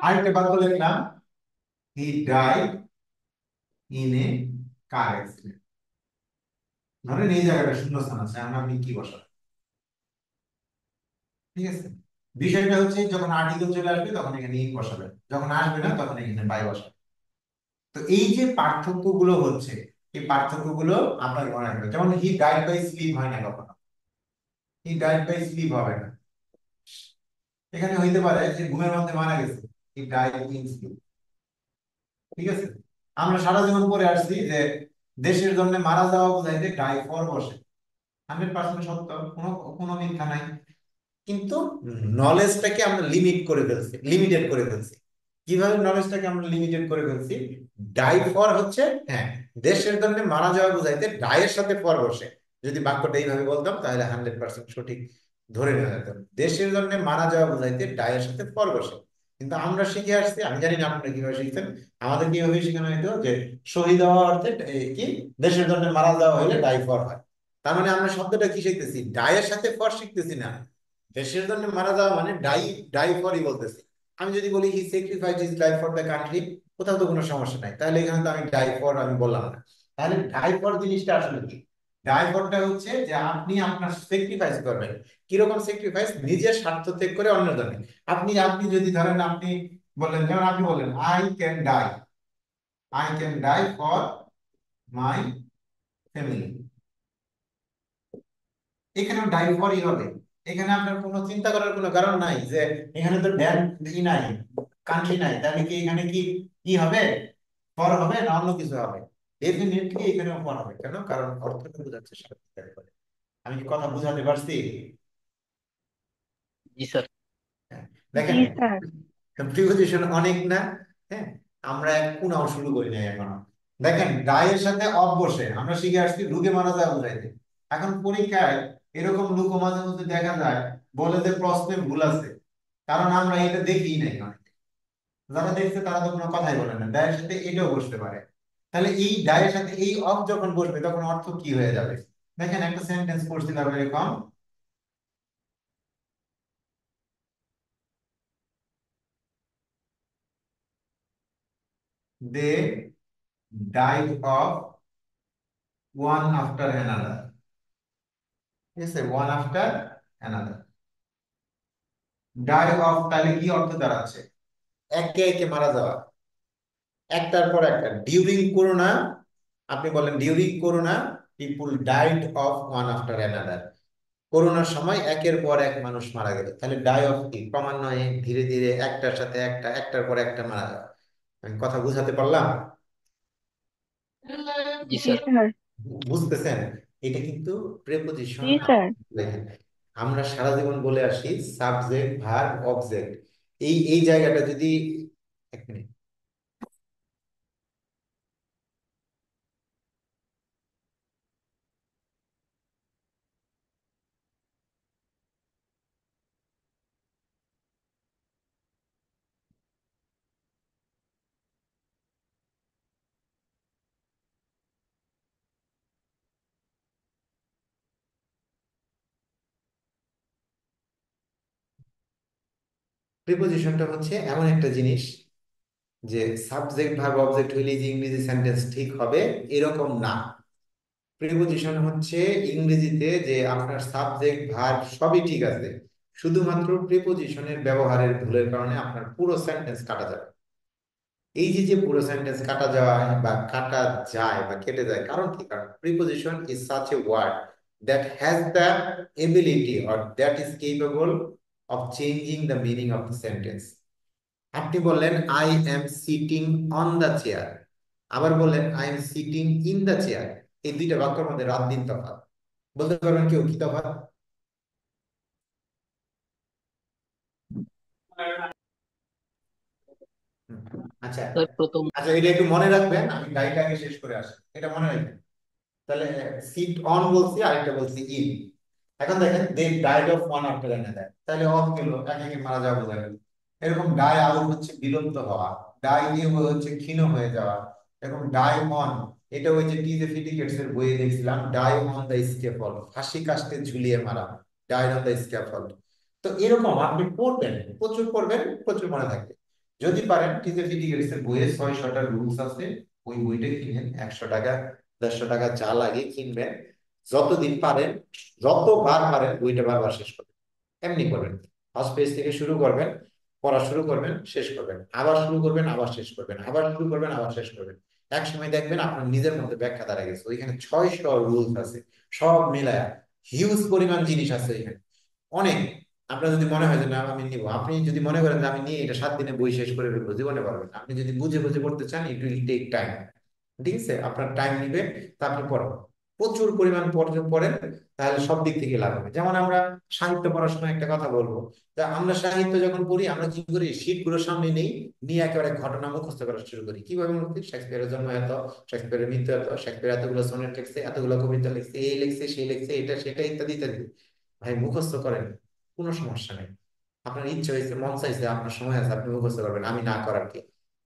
আরেকটা বাক্য লিখলাম, he died in a car accident. ধরেন এই জায়গাটা শূন্যস্থান আছে, আমরা আপনি কি বসাবো? ঠিক আছে, বিষয়টা হচ্ছে যখন আর্টিকেল চলে আসবে তখন এখানে ইন বসাবেন, যখন আসবে না তখন এখানে বাই বসাবেন। তো এই যে পার্থক্যগুলো হচ্ছে, এই পার্থক্যগুলো আপনার মনে রাখবেন। যেমন হি ডাইড বাই স্লিপ হয় না কখনো, হি ডাইড বাই স্লিপ হবে না। এখানে হইতে পারে যে ঘুমের মধ্যে মারা গেছে, হি ডাইড ইন স্লিপ। ঠিক আছে, আমরা সারা জীবন পড়ে আসছি যে দেশের জন্য মারা যাওয়া বোঝাইতে ডাই ফর বসে। 100% সত্য, কোনো কোনো মিথ্যা নাই। কিন্তু নলেজটাকে আমরা লিমিট করে ফেলছি, লিমিটেড করে ফেলছি। কিভাবে নলেজটাকে আমরা লিমিটেড করে ফেলছি? ডাই ফর হচ্ছে, হ্যাঁ, দেশের জন্য মারা যাওয়া বুঝাইতে ডায়ের সাথে ফর বসে। যদি বাক্যটা এইভাবে বলতাম তাহলে 100% সঠিক ধরে নেওয়া যেত। দেশের জন্য মারা যাওয়া বুঝাইতে ডায়ের সাথে ফর বসে। কিন্তু আমরা শিখে আসছি, আমি জানি না আপনারা কিভাবে শিখছেন, আমাদের কিভাবে শেখানো হইতো যে শহীদ হওয়া অর্থে কি, দেশের জন্য মারা যাওয়া হইলে ডাই ফর হয়। তার মানে আমরা শব্দটা কি শিখতেছি? ডায়ের সাথে ফর শিখতেছি না, দেশের জন্য মারা যাওয়া মানে ডাই, ডাই ফরই বলতেছি। আমি যদি বলি he sacrificed his life for the country, কোথাও তো কোনো সমস্যা নাই, তাহলে এখানে তো আমি ডাই ফর আমি বললাম না। তাহলে ডাই ফর জিনিসটা আসলে কি? ডাই ফরটা হচ্ছে যে আপনি আপনার স্যাক্রিফাইস করবেন। কিরকম স্যাক্রিফাইস? নিজের স্বার্থ ত্যাগ করে অন্যের জন্য। আপনি আপনি যদি ধরেন আপনি বললেন, যেমন আপনি বললেন I can die for my family, এখানে ডাই ফরই হবে। এখানে আপনার কোনো চিন্তা করার কোনো কারণ নাই যে এখানে তো ড্যান ই নাই, কান্ট্রি নাই, তাহলে কি এখানে কি কি হবে? ফর হবে না অন্য কিছু হবে? ডেফিনেটলি এখানেও ফর হবে। কেন? কারণ অর্থটা বোঝাচ্ছে সাথে করে। আমি কি কথা বুঝাতে পারছি? জি স্যার। হ্যাঁ। জি দেখেন, স্যার। প্রিপোজিশন অনেক না? হ্যাঁ, আমরা এক কোনাও শুরু করি নাই এখনো। দেখেন, ডায়ের সাথে অফ বসে আমরা শিখে আসছি লুকে মারা যায় বুঝাইতে। এখন পরীক্ষায় এরকম লুকো মাঝে মধ্যে দেখা যায়, বলে যে প্রশ্নে ভুল আছে, কারণ আমরা এটা দেখি নাই অনেকে। যারা দেখছে তারা তো কোনো কথাই বলে না, ডায়ের সাথে এটাও বসতে পারে। তাহলে এই ডায়ের সাথে এই অফ যখন বসবে তখন অর্থ কি হয়ে যাবে? দেখেন, একটা সেন্টেন্স পড়ছিলাম এরকম, they died of one after another. ঠিক আছে, one after another. Die of তাহলে কি অর্থ দাঁড়াচ্ছে? একে একে মারা যাওয়া, একটার পর একটা। ডিউরিং করোনা, আপনি বলেন during corona people died of one after another. করোনার সময় একের পর এক মানুষ মারা গেল। তাহলে ডাই অফ কি? ক্রমান্বয়ে ধীরে ধীরে একটার সাথে একটা, একটার পর একটা মারা যাওয়া। আমি কথা বুঝাতে পারলাম? জি জি স্যার। স্যার। বুঝতেছেন? এটা কিন্তু প্রেপোজিশন। জি স্যার। আমরা সারা জীবন বলে আসি সাবজেক্ট ভার্ব অবজেক্ট। এই এই জায়গাটা যদি, এক মিনিট, প্রিপোজিশনটা হচ্ছে এমন একটা জিনিস যে সাবজেক্ট ভার্ব অবজেক্ট হইলে যে ইংরেজি সেন্টেন্স ঠিক হবে এরকম না। প্রিপোজিশন হচ্ছে ইংরেজিতে যে আপনার সাবজেক্ট ভার্ব সবই ঠিক আছে, শুধুমাত্র প্রিপোজিশনের ব্যবহারের ভুলের কারণে আপনার পুরো সেন্টেন্স কাটা যাবে। এই যে যে পুরো সেন্টেন্স কাটা যায় বা কাটা যায় বা কেটে যায়, কারণ কি? কারণ preposition is such a word that has the ability or that is capable of changing the meaning of the sentence. আপনি বললেন I am sitting on the chair, আবার বললেন I am sitting in the chair. এই দুইটা বাক্যের মধ্যে রাত দিন তফাৎ। বলতে পারবেন কেউ কি তফাৎ? হুম, আচ্ছা। স্যার প্রথম আচ্ছা, এটা একটু মনে রাখবেন, আমি গাইডটা আগে শেষ করে আসি, এটা মনে রাখবেন। তাহলে সিট অন বলছি, আরেকটা বলছি ইন। এখন দেখেন they died of one after another, তাহলে অফ গেল, এক একে মারা যাওয়া বোঝা গেল। এরকম ডাই আউট হচ্ছে বিলুপ্ত হওয়া, ডাই নিউ হচ্ছে ক্ষীণ হয়ে যাওয়া। এরকম ডাই অন, এটা ওই যে টিজে ফিটিকেটস এর বইয়ে দেখছিলাম, ডাই অন দ্য স্কেফল, ফাঁসি কাস্টে ঝুলিয়ে মারা, ডাই অন দ্য স্কেফল। তো এরকম আপনি পড়বেন, প্রচুর পড়বেন, প্রচুর মনে থাকবে। যদি পারেন টিজে ফিটিকেটস এর বইয়ে 600টা রুলস আছে, ওই বইটা কিনেন, 100 টাকা 150 টাকা যা লাগে কিনবেন। যতদিন পারেন, যতবার পারেন বইটা বারবার শেষ করবেন। এমনি করবেন, ফার্স্ট পেজ থেকে শুরু করবেন, পড়া শুরু করবেন, শেষ করবেন, আবার শুরু করবেন, আবার শেষ করবেন, আবার শুরু করবেন, আবার শেষ করবেন। এক সময় দেখবেন আপনার নিজের মধ্যে ব্যাখ্যা দাঁড়া গেছে, ওইখানে 600 রুলস আছে, সব মিলায়া হিউজ পরিমাণ জিনিস আছে এখানে, অনেক। আপনার যদি মনে হয় যে না আমি নিব, আপনি যদি মনে করেন যে আমি নিয়ে এটা 7 দিনে বই শেষ করে ফেলবো, জীবনে পারবেন না। আপনি যদি বুঝে বুঝে পড়তে চান, ইট উইল টেক টাইম। ঠিক আছে, আপনার টাইম নিবে, তা আপনি পড়েন, প্রচুর পরিমাণ পড়েন, তাহলে সব দিক থেকে লাভ হবে। যেমন আমরা সাহিত্য পড়ার সময় একটা কথা বলবো, তা আমরা সাহিত্য যখন পড়ি আমরা কি করি, শীট গুলো সামনে নেই, নিয়ে একেবারে ঘটনা মুখস্থ করা শুরু করি। কিভাবে মুখস্থ? শেক্সপিয়ারের জন্ম এত, শেক্সপিয়ারের মৃত্যু এত, শেক্সপিয়ার এতগুলো সনেট লিখছে, এতগুলো কবিতা লিখছে, এই লিখছে সেই লিখছে, এটা সেটা ইত্যাদি ইত্যাদি। ভাই মুখস্থ করেন, কোনো সমস্যা নেই। আপনার ইচ্ছা হয়েছে, মন চাইছে, আপনার সময় আছে, আপনি মুখস্থ করবেন, আমি না করার কি।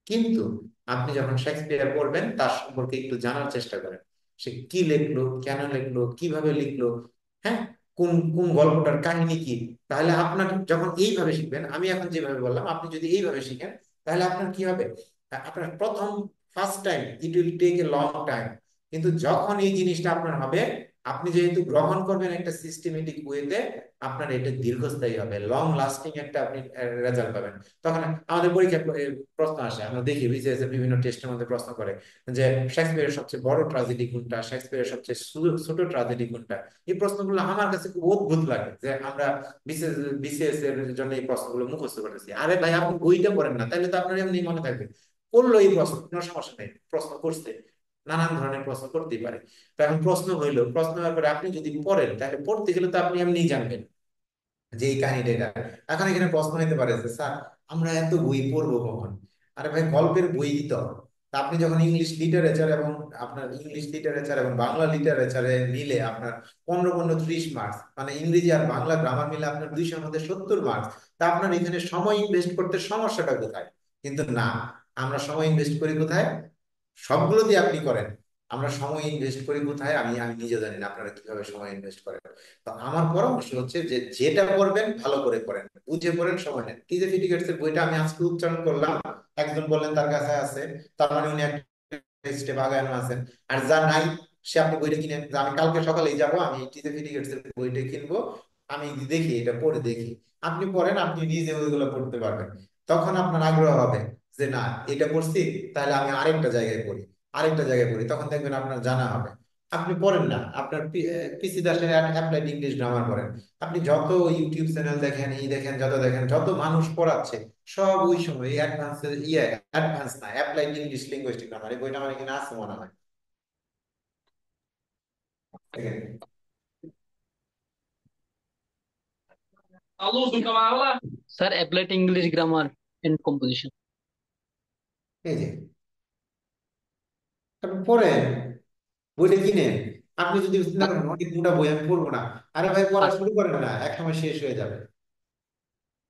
কিন্তু আপনি যখন শেক্সপিয়ার পড়বেন, তার সম্পর্কে একটু জানার চেষ্টা করেন, সে কি লিখলো, কেন লিখলো, কিভাবে লিখলো, হ্যাঁ, কোন কোন গল্পটার কাহিনী কি। তাহলে আপনার যখন এইভাবে শিখবেন, আমি এখন যেভাবে বললাম, আপনি যদি এইভাবে শিখেন, তাহলে আপনার কি হবে? আপনার প্রথম first time it will take a long time, কিন্তু যখন এই জিনিসটা আপনার হবে, আপনি যেহেতু গ্রহণ করবেন একটা সিস্টেমেটিক ওয়েতে, আপনার এটা দীর্ঘস্থায়ী হবে, লং লাস্টিং একটা আপনি রেজাল্ট পাবেন। তখন আমাদের পরীক্ষায় প্রশ্ন আসে, আমরা দেখি বিসিএস এর বিভিন্ন টেস্টের মধ্যে প্রশ্ন করে যে শেক্সপিয়ারের সবচেয়ে বড় ট্রাজেডি কোনটা, শেক্সপিয়ারের সবচেয়ে ছোট ট্রাজেডি কোনটা। এই প্রশ্নগুলো আমার কাছে খুব অদ্ভুত লাগে যে আমরা বিসিএস বিসিএস এর জন্য এই প্রশ্নগুলো মুখস্থ করতেছি। আরে ভাই, আপনি বইটা পড়েন না, তাহলে তো আপনার এমনি মনে থাকবে। করলো এই প্রশ্ন, কোনো সমস্যা নেই, প্রশ্ন করছে, নানান ধরনের প্রশ্ন করতেই পারে। তো এখন প্রশ্ন হইলো, প্রশ্ন হওয়ার পরে আপনি যদি পড়েন, তাহলে পড়তে গেলে তো আপনি এমনি জানবেন যে এই কাহিনীটা এটা। এখন এখানে প্রশ্ন হতে পারে যে স্যার আমরা এত বই পড়বো কখন? আরে ভাই, গল্পের বই তো। তা আপনি যখন ইংলিশ লিটারেচার এবং আপনার ইংলিশ লিটারেচার এবং বাংলা লিটারেচারে মিলে আপনার 15-15 30 মার্কস, মানে ইংরেজি আর বাংলা গ্রামার মিলে আপনার 200-র মধ্যে 70 মার্কস। তা আপনার এখানে সময় ইনভেস্ট করতে সমস্যাটা কোথায়? কিন্তু না, আমরা সময় ইনভেস্ট করি কোথায়? সবগুলো দিয়ে আপনি করেন, আমরা সময় ইনভেস্ট করি কোথায়? আমি আমি নিজে জানি না আপনারা কিভাবে সময় ইনভেস্ট করেন। তো আমার পরামর্শ হচ্ছে যে যেটা করবেন ভালো করে করেন, বুঝে পড়েন, সময় নেন। টিজে ফিটিকেটস এর বইটা আমি আজকে উচ্চারণ করলাম, একজন বললেন তার কাছে আছে, তার মানে উনি একটা স্টেপ আগানো আছেন। আর যা নাই, সে আপনি বইটা কিনেন, যে আমি কালকে সকালেই যাব, আমি টিজে ফিটিকেটস এর বইটা কিনবো, আমি দেখি এটা পড়ে দেখি। আপনি পড়েন, আপনি নিজে ওইগুলো পড়তে পারবেন। তখন আপনার আগ্রহ হবে যে না, এটা পড়ছি, তাহলে আমি আরেকটা জায়গায় পড়ি, আরেকটা জায়গায় পড়ি, তখন দেখবেন আপনার জানা হবে। আপনি পড়েন না, আপনার পিসি দাসের অ্যাপ্লাইড ইংলিশ গ্রামার পড়েন। আপনি যত ইউটিউব চ্যানেল দেখেন, এই দেখেন, যত দেখেন, যত মানুষ পড়াচ্ছে, সব ওই সময় অ্যাডভান্স, অ্যাডভান্স না, অ্যাপ্লাইড ইংলিশ লিঙ্গুইস্টিক গ্রামার, এই বইটা আমার এখানে আছে মনে হয়। দেখেন, sir applied English grammar and composition. এই যে আপনি পড়েন, বইটা কিনেন। আপনি যদি চিন্তা করেন অনেক মোটা বই আমি পড়বো না, আরে ভাই পড়া শুরু করেন না, এক সময় শেষ হয়ে যাবে।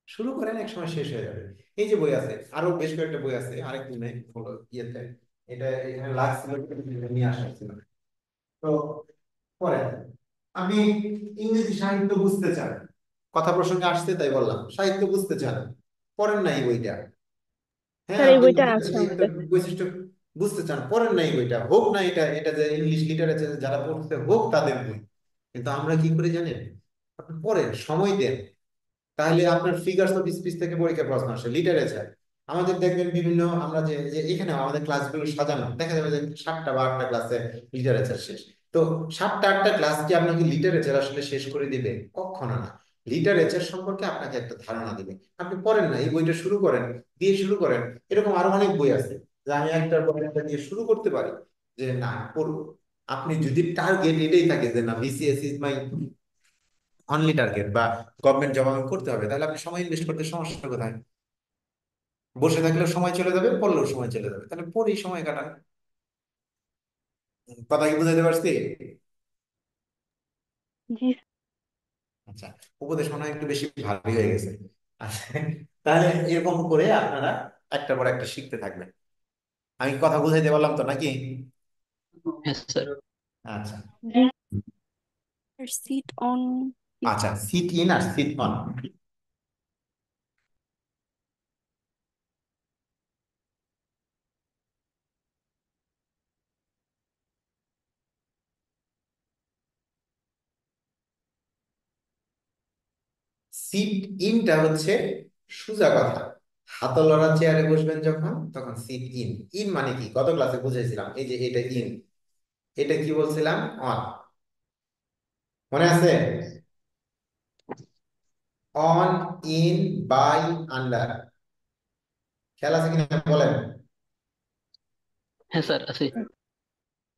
শুরু করেন, এক সময় শেষ হয়ে যাবে। এই যে বই আছে, আরো বেশ কয়েকটা বই আছে, আরেক দিনে হলো ইয়েতে, এটা এখানে লাগছিল, নিয়ে আসা ছিল। তো পড়েন। আমি ইংরেজি সাহিত্য বুঝতে চান, কথা প্রসঙ্গে আসছে তাই বললাম, সাহিত্য বুঝতে চান, পড়েন না এই বইটা। হ্যাঁ, স্যার এই আপনি বইটা যদি আছে এটার আমাদের। বৈশিষ্ট্য বুঝতে চান, পড়েন না এই বইটা, হোক না এটা, এটা যে ইংলিশ লিটারেচার যারা পড়তে হোক তাদের বই। কিন্তু আমরা কি করি জানেন, আপনি পড়েন, সময় দেন, তাহলে আপনার ফিগারস অফ স্পিচ থেকে পরীক্ষার প্রশ্ন আসে। লিটারেচার আমাদের দেখবেন বিভিন্ন, আমরা যে যে এখানে আমাদের ক্লাসগুলো সাজানো, দেখা যাবে যে 7টা বা 8টা ক্লাসে লিটারেচার শেষ। তো 7টা 8টা ক্লাস কি আপনাকে লিটারেচার আসলে শেষ করে দিবে? কখনো না। লিটারেচার সম্পর্কে আপনাকে একটা ধারণা দিবে। আপনি পড়েন না, এই বইটা শুরু করেন, দিয়ে শুরু করেন। এরকম আরো অনেক বই আছে যে আমি একটার পর একটা দিয়ে শুরু করতে পারি, যে না পড়বো। আপনি যদি টার্গেট এটাই থাকে যে না BCS is my only target, বা গভর্নমেন্ট জব আমি করতে হবে, তাহলে আপনি সময় ইনভেস্ট করতে সমস্যা কোথায়? বসে থাকলেও সময় চলে যাবে, পড়লেও সময় চলে যাবে, তাহলে পড়েই সময় কাটান। কথা কি বুঝাইতে পারছি? জি। আচ্ছা, উপদেশ মনে হয় একটু বেশি ভারী হয়ে গেছে। আচ্ছা, তাহলে এরকম করে আপনারা একটা পর একটা শিখতে থাকবেন। আমি কি কথা বুঝাইতে পারলাম তো নাকি? হ্যাঁ স্যার। আচ্ছা। জি। Sit on. আচ্ছা, সিট ইন আর সিট অন। সিট ইনটা হচ্ছে সোজা কথা, হাতলরা চেয়ারে বসবেন যখন, তখন সিট ইন। ইন মানে কি গত ক্লাসে বুঝাইছিলাম, এই যে এটা ইন, এটা কি বলছিলাম? অন। মনে আছে? On, in, by, under. খেয়াল আছে কিনা বলেন। হ্যাঁ স্যার আছে।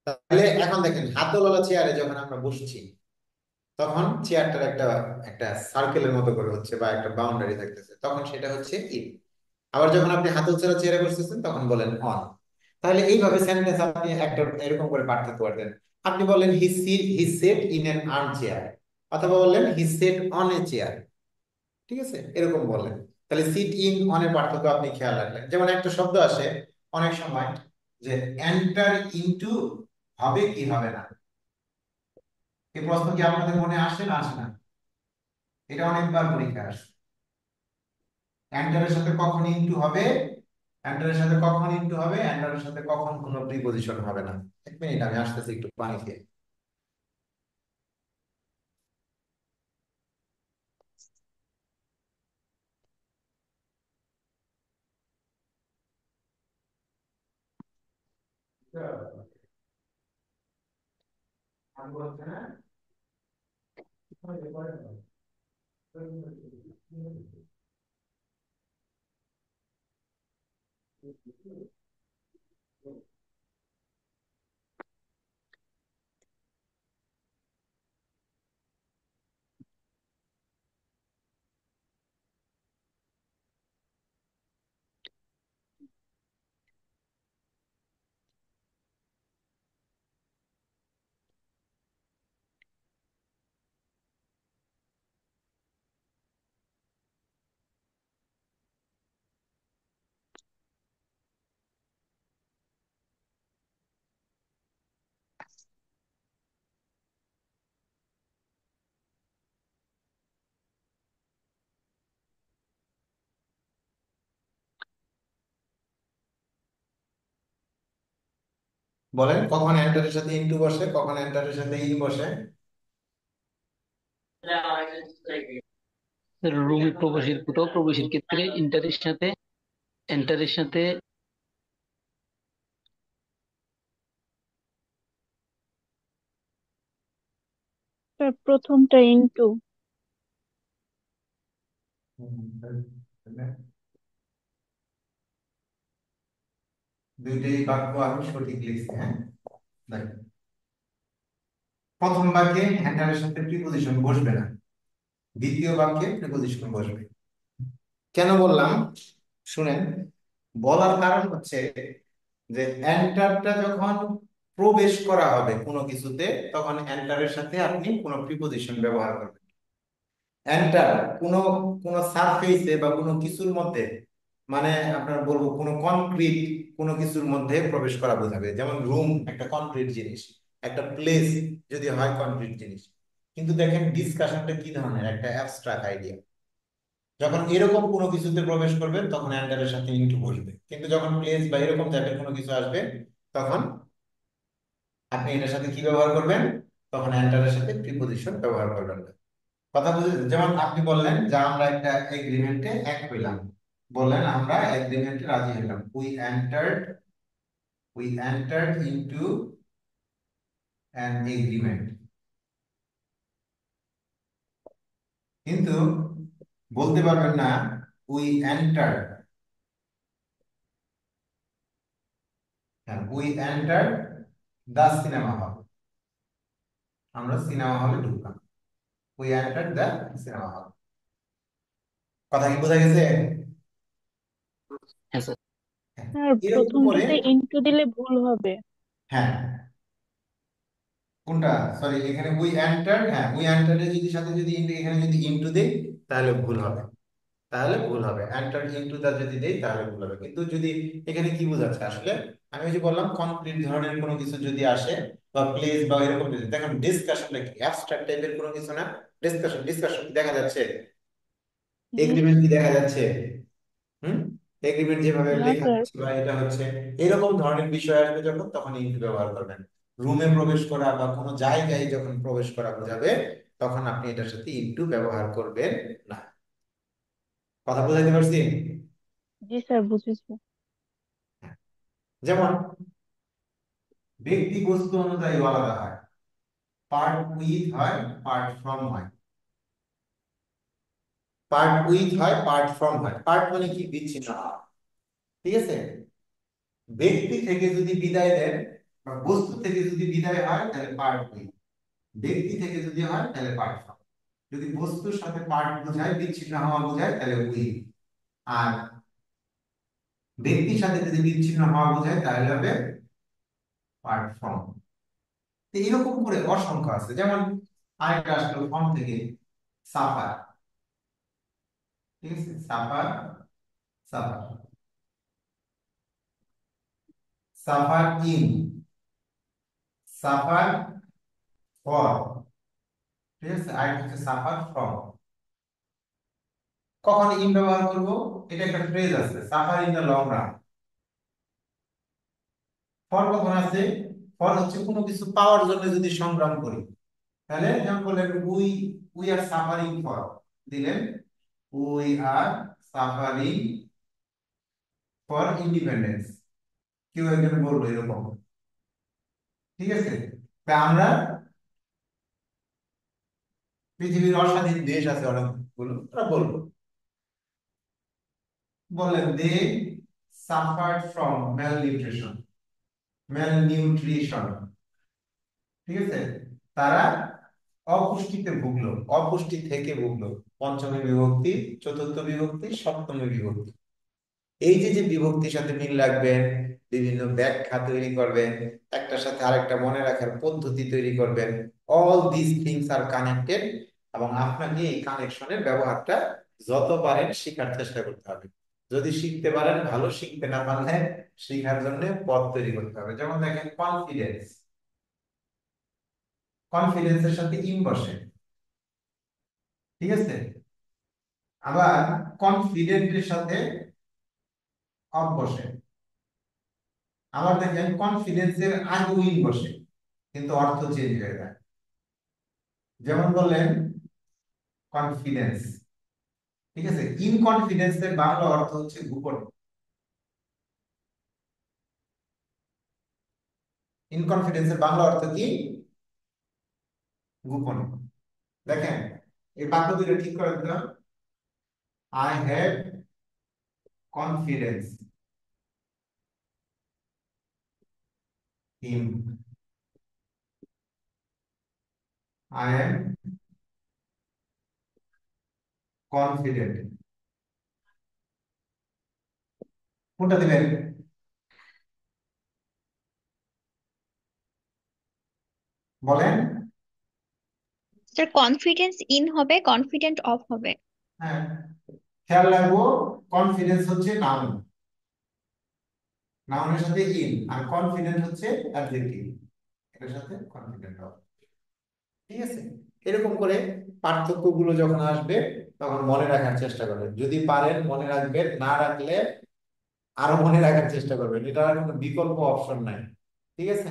তাহলে এখন দেখেন, হাতলওয়ালা চেয়ারে যখন আমরা বসছি, তখন চেয়ারটার একটা একটা সার্কেলের মতো করে হচ্ছে, বা একটা বাউন্ডারি থাকতেছে, তখন সেটা হচ্ছে ইন। আবার যখন আপনি হাতল ছাড়া চেয়ারে বসতেছেন তখন বলেন অন। তাহলে এইভাবে সেন্টেন্স আপনি একটা এরকম করে পাঠ করতে পারতেন। আপনি বললেন he set in an arm chair, অথবা বললেন he set on a chair. ঠিক আছে, এরকম বললেন। তাহলে সিট ইন অনের পার্থক্য আপনি খেয়াল রাখলেন। যেমন একটা শব্দ আসে অনেক সময় যে এন্টার ইনটু, হবে কি হবে না, এই প্রশ্ন কি আপনাদের মনে আসে না আসে না? এটা অনেকবার পরীক্ষায় আসে। এন্টারের সাথে কখন ইনটু হবে, এন্টারের সাথে কখন ইনটু হবে, এন্টারের সাথে কখন কোনো প্রিপজিশন হবে না। 1 মিনিট, আমি আসতেছি একটু পানি খেয়ে। বলেন কখন এন্টারের সাথে ইনটু বসে, কখন এন্টারের সাথে ইন বসে? রুমে প্রবেশের কোথাও প্রবেশের ক্ষেত্রে এন্টারের সাথে স্যার প্রথমটা ইনটু। দুইটাই বাক্য আমি সঠিক লিখছি, হ্যাঁ। দেখেন, প্রথম বাক্যে এন্টারের সাথে প্রিপজিশন বসবে না, দ্বিতীয় বাক্যে প্রিপজিশন বসবে। কেন বললাম শুনেন। বলার কারণ হচ্ছে যে এন্টারটা যখন প্রবেশ করা হবে কোনো কিছুতে, তখন এন্টারের সাথে আপনি কোনো প্রিপজিশন ব্যবহার করবেন। এন্টার কোনো কোনো সারফেসে বা কোনো কিছুর মধ্যে, মানে আপনার বলবো কোনো কনক্রিট কোনো কিছুর মধ্যে প্রবেশ করা বোঝাবে। যেমন রুম একটা কনক্রিট জিনিস, একটা প্লেস যদি হয় কনক্রিট জিনিস। কিন্তু দেখেন ডিসকাশনটা কি ধরনের, একটা অ্যাবস্ট্রাক্ট আইডিয়া। যখন এরকম কোনো কিছুতে প্রবেশ করবেন তখন অ্যান্ডারের সাথে ইনটু বসবে, কিন্তু যখন প্লেস বা এরকম টাইপের কোনো কিছু আসবে তখন আপনি এটার সাথে কি ব্যবহার করবেন, তখন অ্যান্ডারের সাথে প্রিপোজিশন ব্যবহার করবেন না। কথা বুঝে, যেমন আপনি বললেন যে আমরা একটা এগ্রিমেন্টে এক হইলাম, বললেন আমরা এগ্রিমেন্টে রাজি হইলাম, we entered into an agreement. কিন্তু বলতে পারবেন না we entered the cinema hall, আমরা সিনেমা হলে ঢুকলাম, we entered the cinema hall. কথা কি বোঝা গেছে? হ্যাঁ স্যার। হ্যাঁ। স্যার এরকম করে, প্রথমটাতে ইনটু দিলে ভুল হবে। হ্যাঁ কোনটা, সরি এখানে উই এন্টার্ড, হ্যাঁ উই এন্টার্ড যদি সাথে যদি এখানে যদি ইনটু দেই তাহলে ভুল হবে, এন্টার্ড ইনটু দা যদি দেই তাহলে ভুল হবে। কিন্তু যদি এখানে কি বোঝাচ্ছে আসলে, আমি ওই যে বললাম কনক্রিট ধরনের কোনো কিছু যদি আসে বা প্লেস বা এরকম কিছু, দেখেন ডিসকাশনটা কি অ্যাবস্ট্রাক্ট টাইপের কোনো কিছু না, ডিসকাশন কি দেখা যাচ্ছে, জি এগ্রিমেন্ট কি দেখা যাচ্ছে, হুম, এগ্রিমেন্ট যেভাবে না লেখা স্যার। আছে বা এটা হচ্ছে এরকম ধরনের বিষয় আসবে যখন, তখন ইনটু ব্যবহার করবেন। রুমে প্রবেশ করা বা কোনো জায়গায় যখন প্রবেশ করা বোঝাবে তখন আপনি এটার সাথে ইনটু ব্যবহার করবেন না। কথা বোঝাতে পারছি? জি স্যার বুঝেছি। যেমন ব্যক্তি বস্তু অনুযায়ী আলাদা হয়, পার্ট উইথ হয়, পার্ট ফ্রম হয়, পার্ট ফ্রম হয়। পার্ট মানে কি, বিচ্ছিন্ন হওয়া, ঠিক আছে? ব্যক্তি থেকে যদি বিদায় দেন বা বস্তু থেকে যদি বিদায় হয় তাহলে পার্ট উইথ, ব্যক্তি থেকে যদি হয় তাহলে পার্ট ফ্রম। যদি বস্তুর সাথে পার্ট বোঝায়, বিচ্ছিন্ন হওয়া বোঝায় তাহলে উইথ, আর ব্যক্তির সাথে যদি বিচ্ছিন্ন হওয়া বোঝায় তাহলে হবে পার্ট ফ্রম। এইরকম করে অসংখ্য আছে। যেমন আরেকটা আসলো ফর্ম থেকে, সাফার, ঠিক আছে, suffer, suffer, suffer in, suffer for, ঠিক আছে, আর হচ্ছে সাফার ফ্রম। কখন ইন ব্যবহার করব, এটা একটা ফ্রেজ আছে, suffer in the long run. For কখন আছে, ফর হচ্ছে কোনো কিছু পাওয়ার জন্য যদি সংগ্রাম করি, তাহলে যেমন বললেন উই আর সাফারিং ফর, দিলেন we are suffering for independence, কেউ একজন বলবো এরকম, ঠিক আছে? তা আমরা, পৃথিবীর অস্বাধীন দেশ আছে অনেকগুলো, ওরা বলবো, বললেন দে সাফার্ড ফ্রম ম্যালনিউট্রিশন, ঠিক আছে, তারা অপুষ্টিতে ভুগলো, অপুষ্টি থেকে ভুগলো। পঞ্চমী বিভক্তি, চতুর্থ বিভক্তি, সপ্তমী বিভক্তি। এই যে যে বিভক্তির সাথে মিল রাখবেন, বিভিন্ন ব্যাখ্যা তৈরি করবেন, একটার সাথে আরেকটা মনে রাখার পদ্ধতি তৈরি করবেন, all this things are connected, এবং আপনাকে এই কানেকশনের ব্যবহারটা যত পারেন শেখার চেষ্টা করতে হবে। যদি শিখতে পারেন ভালো, শিখতে না পারলে শেখার জন্য পথ তৈরি করতে হবে। যেমন দেখেন কনফিডেন্স, কনফিডেন্সের সাথে ইন বসে, ঠিক আছে, আবার কনফিডেন্টের সাথে অফ বসে, আবার দেখেন কনফিডেন্সের আগে উইন বসে, কিন্তু অর্থ চেঞ্জ হয়ে যায়। যেমন বললেন কনফিডেন্স, ঠিক আছে, ইনকনফিডেন্সের বাংলা অর্থ হচ্ছে গোপন। ইনকনফিডেন্সের বাংলা অর্থ কি, গোপন। দেখেন এই বাক্য দুটো ঠিক করে দিলাম, I have confidence him, I am confident. কোনটা দিবেন বলেন? স্যার কনফিডেন্স ইন হবে, কনফিডেন্ট অফ হবে। হ্যাঁ, খেয়াল রাখবো, কনফিডেন্স হচ্ছে নাউন, নাউনের সাথে ইন, আর কনফিডেন্ট হচ্ছে অ্যাডজেক্টিভ, এটার সাথে কনফিডেন্ট হবে, ঠিক আছে? এরকম করে পার্থক্যগুলো যখন আসবে তখন মনে রাখার চেষ্টা করবেন, যদি পারেন মনে রাখবেন, না রাখলে আরো মনে রাখার চেষ্টা করবেন, এটা আর কোনো বিকল্প অপশন নাই। ঠিক আছে?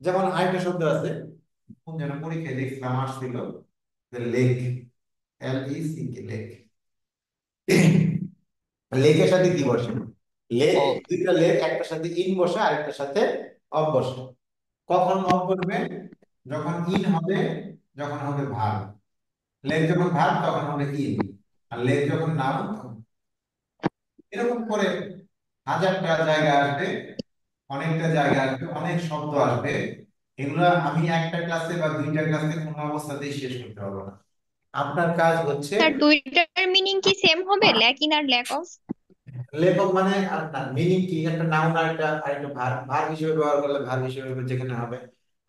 যেমন আরেকটা শব্দ আছে, কোন যেন পরীক্ষায় দেখছিলাম আসছিল, লেক, LEC, লেক। লেকের সাথে কি বসে? লেক, ও দুইটা লেক, একটার সাথে ইন বসে আরেকটার সাথে অফ বসে। কখন অফ করবে? যখন ইন হবে, যখন হবে ভার। লেক যখন ভার তখন হবে ইন, আর লেক যখন নাউন তখন। এরকম করে হাজারটা জায়গা আসবে, অনেকটা জায়গা আসবে, অনেক শব্দ আসবে। এগুলা আমি একটা ক্লাসে বা দুইটা ক্লাসে কোনো অবস্থাতেই শেষ করতে পারবো না। আপনার কাজ হচ্ছে, স্যার দুইটার মিনিং কি সেম হবে, ল্যাক ইন আর ল্যাক অফ? লেখক মানে আপনার মিনিং কি, একটা নাউন আর একটা আরেকটা ভার, ভার হিসেবে ব্যবহার করলে ভার হিসেবে যেখানে হবে,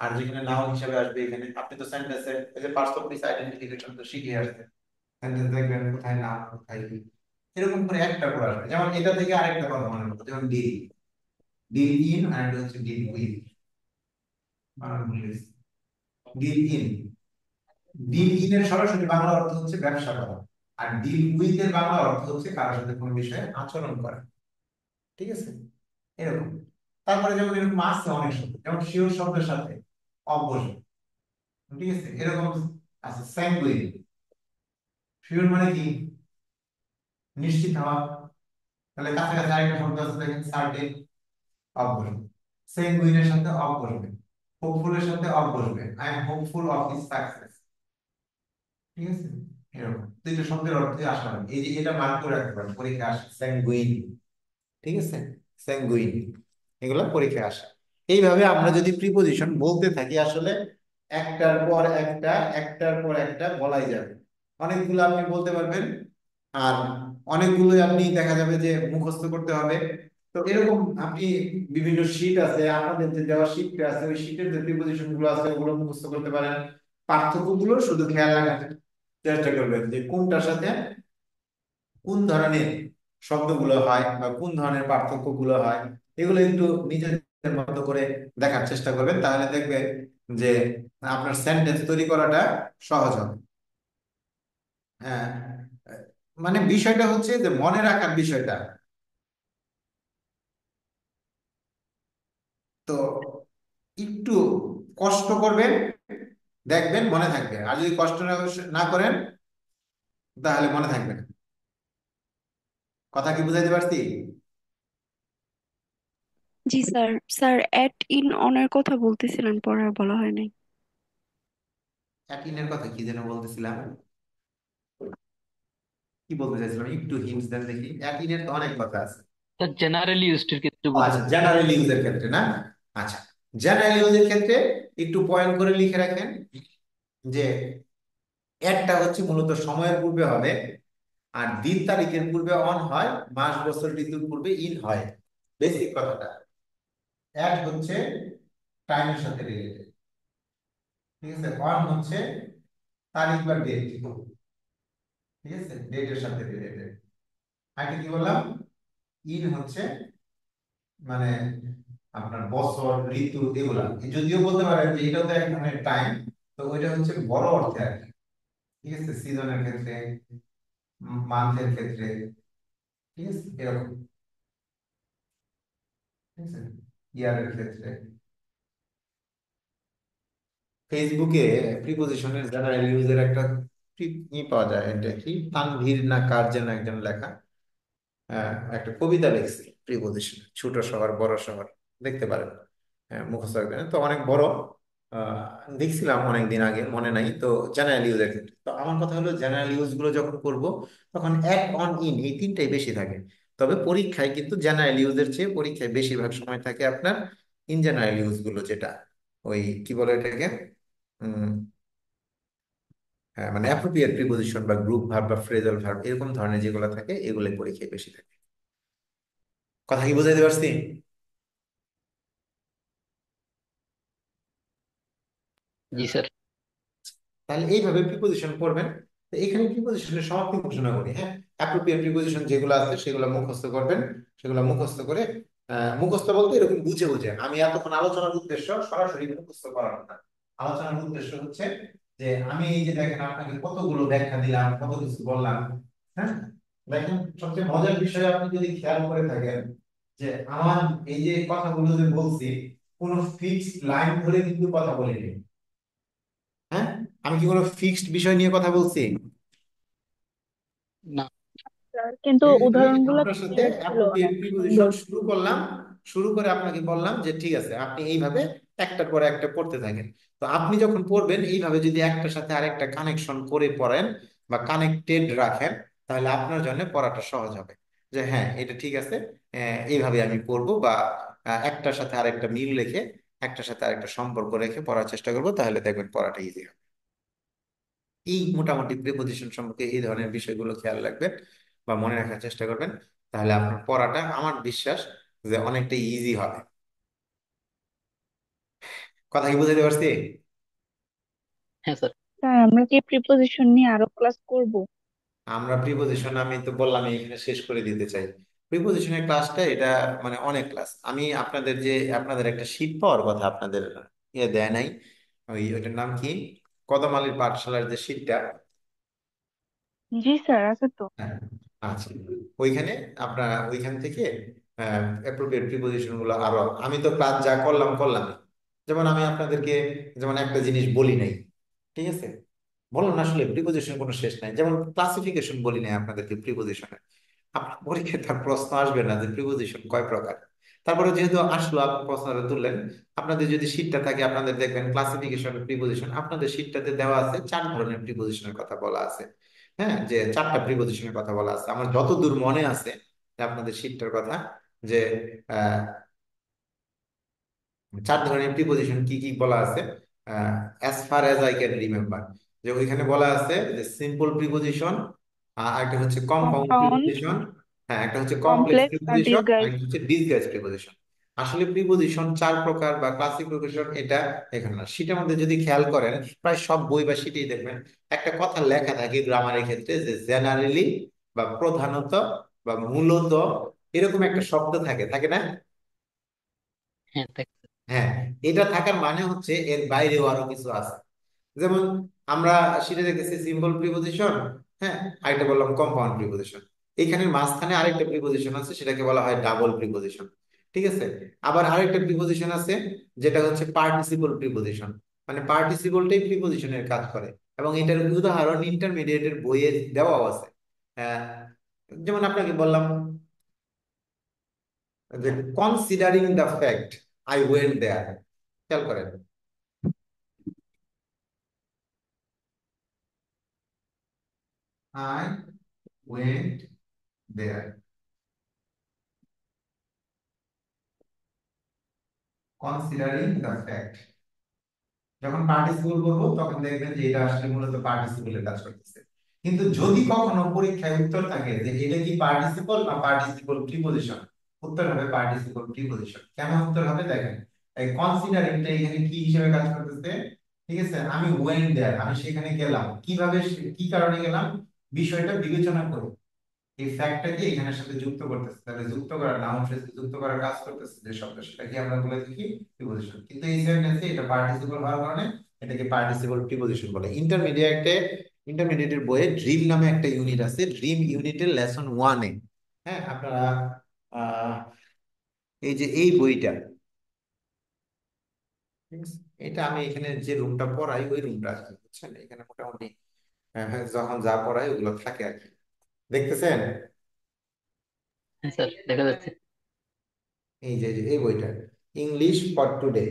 আর যেখানে নাউন হিসেবে আসবে এখানে। আপনি তো সেন্টেন্সে এই যে পার্টস অফ স্পিচ আইডেন্টিফিকেশন তো শিখে আসছেন, সেন্টেন্স দেখবেন কোথায় নাউন কোথায় কি, এরকম করে একটা করে আসবে। যেমন এটা থেকে আরেকটা কথা মনে করবো, যেমন ডিল, ডিল ইন আর একটা হচ্ছে deal with. Deal in, deal in এর সরাসরি বাংলা অর্থ হচ্ছে ব্যবসা করা, আর ডিল উইথ এর বাংলা অর্থ হচ্ছে কারোর সাথে কোনো বিষয়ে আচরণ করা। ঠিক আছে? এরকম। তারপরে যেমন এরকম আছে অনেক শব্দ, যেমন শিওর শব্দের সাথে অফ বসবে। ঠিক আছে? এরকম আছে স্যাঙ্গুইন। শিওর মানে কি? নিশ্চিত হওয়া। তাহলে কাছাকাছি আরেকটা শব্দ আছে দেখেন, সার্টেন, অফ বসবে। স্যাঙ্গুইনের সাথে অফ বসবে। হোপফুলের সাথে অফ বসবে, I am hopeful of his success. ঠিক আছে? এরকম দুইটা শব্দের অর্থই আসা হয়। এই যে এটা মার্ক করে রাখতে পারেন, পরীক্ষা আসে স্যাঙ্গুইন। ঠিক আছে? স্যাঙ্গুইন, এগুলো পরীক্ষায় আসে। এইভাবে আমরা যদি প্রিপজিশন বলতে থাকি, আসলে একটার পর একটা, একটার পর একটা বলাই যাবে। অনেকগুলো আপনি বলতে পারবেন, আর অনেকগুলো আপনি দেখা যাবে যে মুখস্থ করতে হবে। তো এরকম আপনি বিভিন্ন শীট আছে, আপনাদের যে দেওয়া শীটটা আছে, ওই শীটের যে প্রিপজিশন গুলো আছে ওগুলো মুখস্থ করতে পারেন। পার্থক্যগুলো শুধু খেয়াল রাখার চেষ্টা করবেন যে কোনটার সাথে কোন ধরনের শব্দগুলো হয় বা কোন ধরনের পার্থক্যগুলো হয়, এগুলো একটু নিজেদের মতো করে দেখার চেষ্টা করবেন, তাহলে দেখবে যে আপনার সেন্টেন্স তৈরি করাটা সহজ হবে। হ্যাঁ, মানে বিষয়টা হচ্ছে যে মনে রাখার বিষয়টা। তো একটু কষ্ট করবেন, দেখবেন মনে থাকবে, আর যদি কষ্ট না করেন তাহলে মনে থাকবে না। কথা কি বুঝাইতে পারছি? জি স্যার। স্যার অ্যাট ইন অনের কথা বলতেছিলেন, পরে আর বলা হয় নাই। অ্যাটিনের কথা কি যেন বলতেছিলাম, কি বলতে চাইছিলাম একটু হিন্টস দেন দেখি। অ্যাটিনের তো অনেক কথা আছে। স্যার জেনারেলি ইউজড এর ক্ষেত্রে আচ্ছা, বলতেছি। জেনারেল ইউজের ক্ষেত্রে না? আচ্ছা, জেনারেল ইউজের ক্ষেত্রে একটু পয়েন্ট করে লিখে রাখেন যে একটা হচ্ছে মূলত সময়ের পূর্বে হবে, আর দিন তারিখের পূর্বে অন হয়, মাস বছর ঋতুর পূর্বে ইন হয়। বেসিক কথাটা। এক হচ্ছে টাইমের সাথে রিলেটেড। ঠিক আছে? অন হচ্ছে তারিখ বা ডেট। ঠিক আছে? ডেটের সাথে রিলেটেড। আগে কি বললাম? ইন হচ্ছে মানে আপনার বছর ঋতু এগুলা। যদিও বলতে পারেন যে এটাও তো এক ধরনের টাইম, তো ওইটা হচ্ছে বড় অর্থে আর কি। ঠিক আছে? সিজনের ক্ষেত্রে, মান্থের ক্ষেত্রে। ঠিক আছে? এরকম। ঠিক আছে? ইয়ারের ক্ষেত্রে। ফেসবুকে প্রিপোজিশনের জেনারেল ইউজের একটা পাওয়া যায়, এটা কি তানভীর না কার যেন একজন লেখা, একটা কবিতা লিখছে প্রিপোজিশন, ছোট শহর বড় শহর, দেখতে পারেন। মুখস্থ রাখবেন তো, অনেক বড়। আহ, দেখছিলাম অনেকদিন আগে, মনে নাই তো। জেনারেল ইউজের ক্ষেত্রে তো আমার কথা হলো, জেনারেল ইউজ গুলো যখন করব তখন অ্যাট, অন, ইন এই তিনটাই বেশি থাকে। তবে পরীক্ষায় কিন্তু জেনারেল ইউজের চেয়ে পরীক্ষায় বেশিরভাগ সময় থাকে আপনার ইন জেনারেল ইউজ গুলো, যেটা ওই কি বলে এটাকে, উম হ্যাঁ, মানে অ্যাপ্রোপ্রিয়েট প্রিপোজিশন বা গ্রুপ ভার্ব বা ফ্রেজাল ভার্ব এরকম ধরনের যেগুলো থাকে, এগুলো পরীক্ষায় বেশি থাকে। কথা কি বুঝাইতে পারছি? জি স্যার। তাহলে এইভাবে প্রিপোজিশন পড়বেন। তো এখানে প্রিপোজিশনের সমাপ্তি ঘোষণা করি। হ্যাঁ, অ্যাপ্রোপ্রিয়েট প্রিপোজিশন যেগুলো আছে সেগুলো মুখস্থ করবেন। সেগুলো মুখস্থ করে, মুখস্থ বলতে এরকম বুঝে বুঝে, আমি এতক্ষণ আলোচনার উদ্দেশ্য সরাসরি মুখস্থ করার না। আলোচনার উদ্দেশ্য হচ্ছে যে আমি এই যে দেখেন আপনাকে কতগুলো ব্যাখ্যা দিলাম, কত কিছু বললাম। হ্যাঁ, দেখেন সবচেয়ে মজার বিষয় আপনি যদি খেয়াল করে থাকেন যে আমার এই যে কথাগুলো যে বলছি, কোনো ফিক্সড লাইন ধরে কিন্তু কথা বলিনি। হ্যাঁ, আমি কি কোনো ফিক্সড বিষয় নিয়ে কথা বলছি? না। স্যার কিন্তু এই যে আমি উদাহরণগুলো আপনার সাথে ক্লিয়ার ছিল, অ্যাপ্রোপ্রিয়েট অনেক প্রিপোজিশন সুন্দর। শুরু করলাম, শুরু করে আপনাকে বললাম যে ঠিক আছে আপনি এইভাবে একটার পরে একটা পড়তে থাকেন। তো আপনি যখন পড়বেন এইভাবে যদি একটার সাথে আরেকটা কানেকশন করে পড়েন বা কানেক্টেড রাখেন, তাহলে আপনার জন্য পড়াটা সহজ হবে। যে হ্যাঁ এটা ঠিক আছে, এইভাবে আমি পড়বো, বা একটার সাথে আরেকটা মিল রেখে, একটার সাথে আরেকটা সম্পর্ক রেখে পড়ার চেষ্টা করবো, তাহলে দেখবেন পড়াটা ইজি হবে। এই মোটামুটি প্রিপোজিশন সম্পর্কে এই ধরনের বিষয়গুলো খেয়াল রাখবেন বা মনে রাখার চেষ্টা করবেন, তাহলে আপনার পড়াটা আমার বিশ্বাস যে অনেকটা ইজি হবে। কথা কি বুঝাতে পারছি? হ্যাঁ স্যার। স্যার আমরা কি প্রিপোজিশন নিয়ে আরো ক্লাস করব? আমরা প্রিপোজিশন, আমি তো বললাম এখানে শেষ করে দিতে চাই প্রিপোজিশনের ক্লাসটা। এটা মানে অনেক ক্লাস। আমি আপনাদের যে আপনাদের একটা শীট পাওয়ার কথা আপনাদের দেয় নাই, ওইটার নাম কি, কদম আলীর পাঠশালার যে শীটটা। জি স্যার, আছে তো। হ্যাঁ, আচ্ছা, ওইখানে আপনারা ওইখান থেকে অ্যাপ্রোপ্রিয়েট প্রিপোজিশন গুলো আরো, আমি তো ক্লাস যা করলাম করলাম। যেমন আমি আপনাদেরকে যেমন একটা জিনিস বলি নাই, ঠিক আছে, বললাম না আসলে প্রিপোজিশন কোনো শেষ নাই, যেমন ক্লাসিফিকেশন বলি নাই আপনাদেরকে প্রিপোজিশনের। আপনার পরীক্ষায় তার প্রশ্ন আসবে না যে প্রিপোজিশন কয় প্রকার। তারপরে যেহেতু আসলো আপনি প্রশ্নটা তুললেন, আপনাদের যদি শীটটা থাকে আপনাদের দেখবেন ক্লাসিফিকেশন প্রিপোজিশন আপনাদের শীটটাতে দেওয়া আছে 4 ধরনের প্রিপোজিশনের কথা বলা আছে। হ্যাঁ, যে 4টা প্রিপোজিশনের কথা বলা আছে আমার যতদূর মনে আছে, যে আপনাদের শীটটার কথা, যে আহ 4 ধরনের প্রিপোজিশন কি কি বলা আছে, as far as I can remember. যে ওইখানে বলা আছে যে সিম্পল প্রিপোজিশন, একটা হচ্ছে কম্পাউন্ড কম্পাউন্ড, প্রিপোজিশন, হ্যাঁ একটা হচ্ছে কমপ্লেক্স কমপ্লেক্স আর প্রিপোজিশন, আর ডিসগাইজ। একটা হচ্ছে ডিসগাইজ প্রিপোজিশন। আসলে প্রিপোজিশন 4 প্রকার বা ক্লাসিফিকেশন এটা এখানে না। সেটার মধ্যে যদি খেয়াল করেন প্রায় সব বই বা সেটাই দেখবেন একটা কথা লেখা থাকে গ্রামারের ক্ষেত্রে যে জেনারেলি বা প্রধানত বা মূলত, এরকম একটা শব্দ থাকে, থাকে না? হ্যাঁ দেখ। হ্যাঁ, এটা থাকার মানে হচ্ছে এর বাইরেও আরো কিছু আছে। যেমন আমরা সেটা দেখতেছি সিম্পল প্রিপোজিশন, হ্যাঁ, আরেকটা বললাম কম্পাউন্ড প্রিপোজিশন। এখানে মাঝখানে আরেকটা প্রিপোজিশন আছে, সেটাকে বলা হয় ডাবল প্রিপোজিশন। ঠিক আছে, আবার আরেকটা প্রিপোজিশন আছে যেটা হচ্ছে পার্টিসিপল প্রিপোজিশন। মানে পার্টিসিপলটাই প্রিপোজিশনের কাজ করে, এবং এটার উদাহরণ ইন্টারমিডিয়েটের বইয়ে দেওয়াও আছে। আহ, যেমন আপনাকে বললাম যে considering the fact I went there, খেয়াল করেন, I went there, considering the fact. যখন পার্টিসিপল করবো তখন দেখবেন যে এটা আসলে মূলত পার্টিসিপলের কাজ করতেছে। কিন্তু যদি কখনো পরীক্ষায় উত্তর থাকে যে এটা কি পার্টিসিপল না পার্টিসিপল প্রিপোজিশন, উত্তর হবে পার্টিসিপল প্রিপোজিশন। কেন উত্তর হবে দেখেন, এই কনসিডারিংটা এখানে কি হিসেবে কাজ করতেছে। ঠিক আছে, আমি ওয়েন্ট দেয়ার, আমি সেখানে গেলাম, কিভাবে কি কারণে গেলাম, বিষয়টা বিবেচনা করে এই ফ্যাক্টটাকে এখানের সাথে যুক্ত করতেছে। তাহলে যুক্ত করার, নাউন ফ্রেজে যুক্ত করার কাজ করতেছে যে শব্দ, সেটাকে আমরা বলে থাকি প্রিপোজিশন। কিন্তু এই সেন্টেন্সে এটা পার্টিসিপল হওয়ার কারণে এটাকে পার্টিসিপল প্রিপোজিশন বলে। ইন্টারমিডিয়েটের বইয়ে ড্রিম নামে একটা ইউনিট আছে, ড্রিম ইউনিটের লেসন 1-এ, হ্যাঁ আপনারা আহ এই যে এই বইটা, ঠিক আছে? এটা আমি এখানে যে রুমটা পড়াই ওই রুমটা আছে, বুঝছেন, এখানে মোটামুটি যখন যা পড়াই ওগুলো থাকে আর কি, দেখতেছেন? হ্যাঁ স্যার দেখা যাচ্ছে। এই বইটা ইংলিশ ফর টুডে,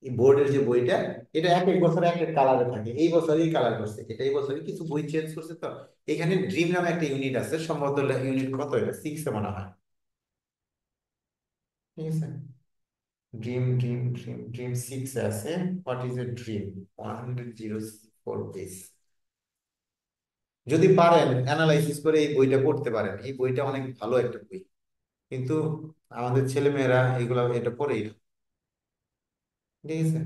এই বোর্ডের যে বইটা, এটা এক এক বছর এক এক কালারে থাকে। এই বছরই কালার করছে এটা, এই বছরই কিছু বই চেঞ্জ করছে। তো এখানে ড্রিম নামে একটা ইউনিট আছে, সম্ভবত ইউনিট কত, এটা 6-এ মনে হয়। ঠিক আছে, ড্রিম 6-এ আছে। What is a dream, 104 page. যদি পারেন অ্যানালাইসিস করে এই বইটা পড়তে পারেন, এই বইটা অনেক ভালো একটা বই। কিন্তু আমাদের ছেলেমেয়েরা এগুলো এটা পড়েই না। ঠিক আছে,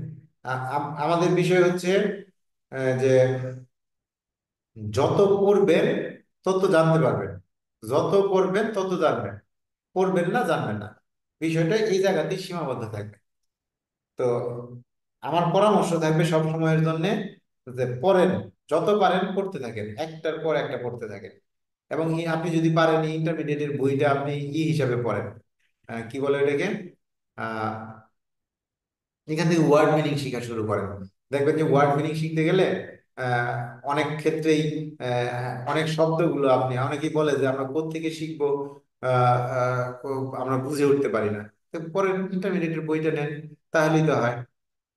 আমাদের বিষয় হচ্ছে যে যত পড়বেন তত জানতে পারবেন, যত পড়বেন তত জানবেন, পড়বেন না জানবেন না, বিষয়টা এই জায়গাতেই সীমাবদ্ধ থাকবে। তো আমার পরামর্শ থাকবে সব সময়ের জন্য যে পড়েন, যত পারেন পড়তে থাকেন, একটার পর একটা পড়তে থাকেন। এবং আপনি যদি পারেন ইন্টারমিডিয়েটের বইটা আপনি হিসাবে পড়েন, কি বলে এটাকে, আহ এখান থেকে ওয়ার্ড মিনিং শেখা শুরু করেন। দেখবেন যে ওয়ার্ড মিনিং শিখতে গেলে আহ, অনেক ক্ষেত্রেই অনেক শব্দগুলো আপনি, অনেকেই বলে যে আমরা কোত্থেকে শিখবো, আমরা বুঝে উঠতে পারি না। তো পরে ইন্টারমিডিয়েটের বইটা নেন, তাহলেই তো হয়।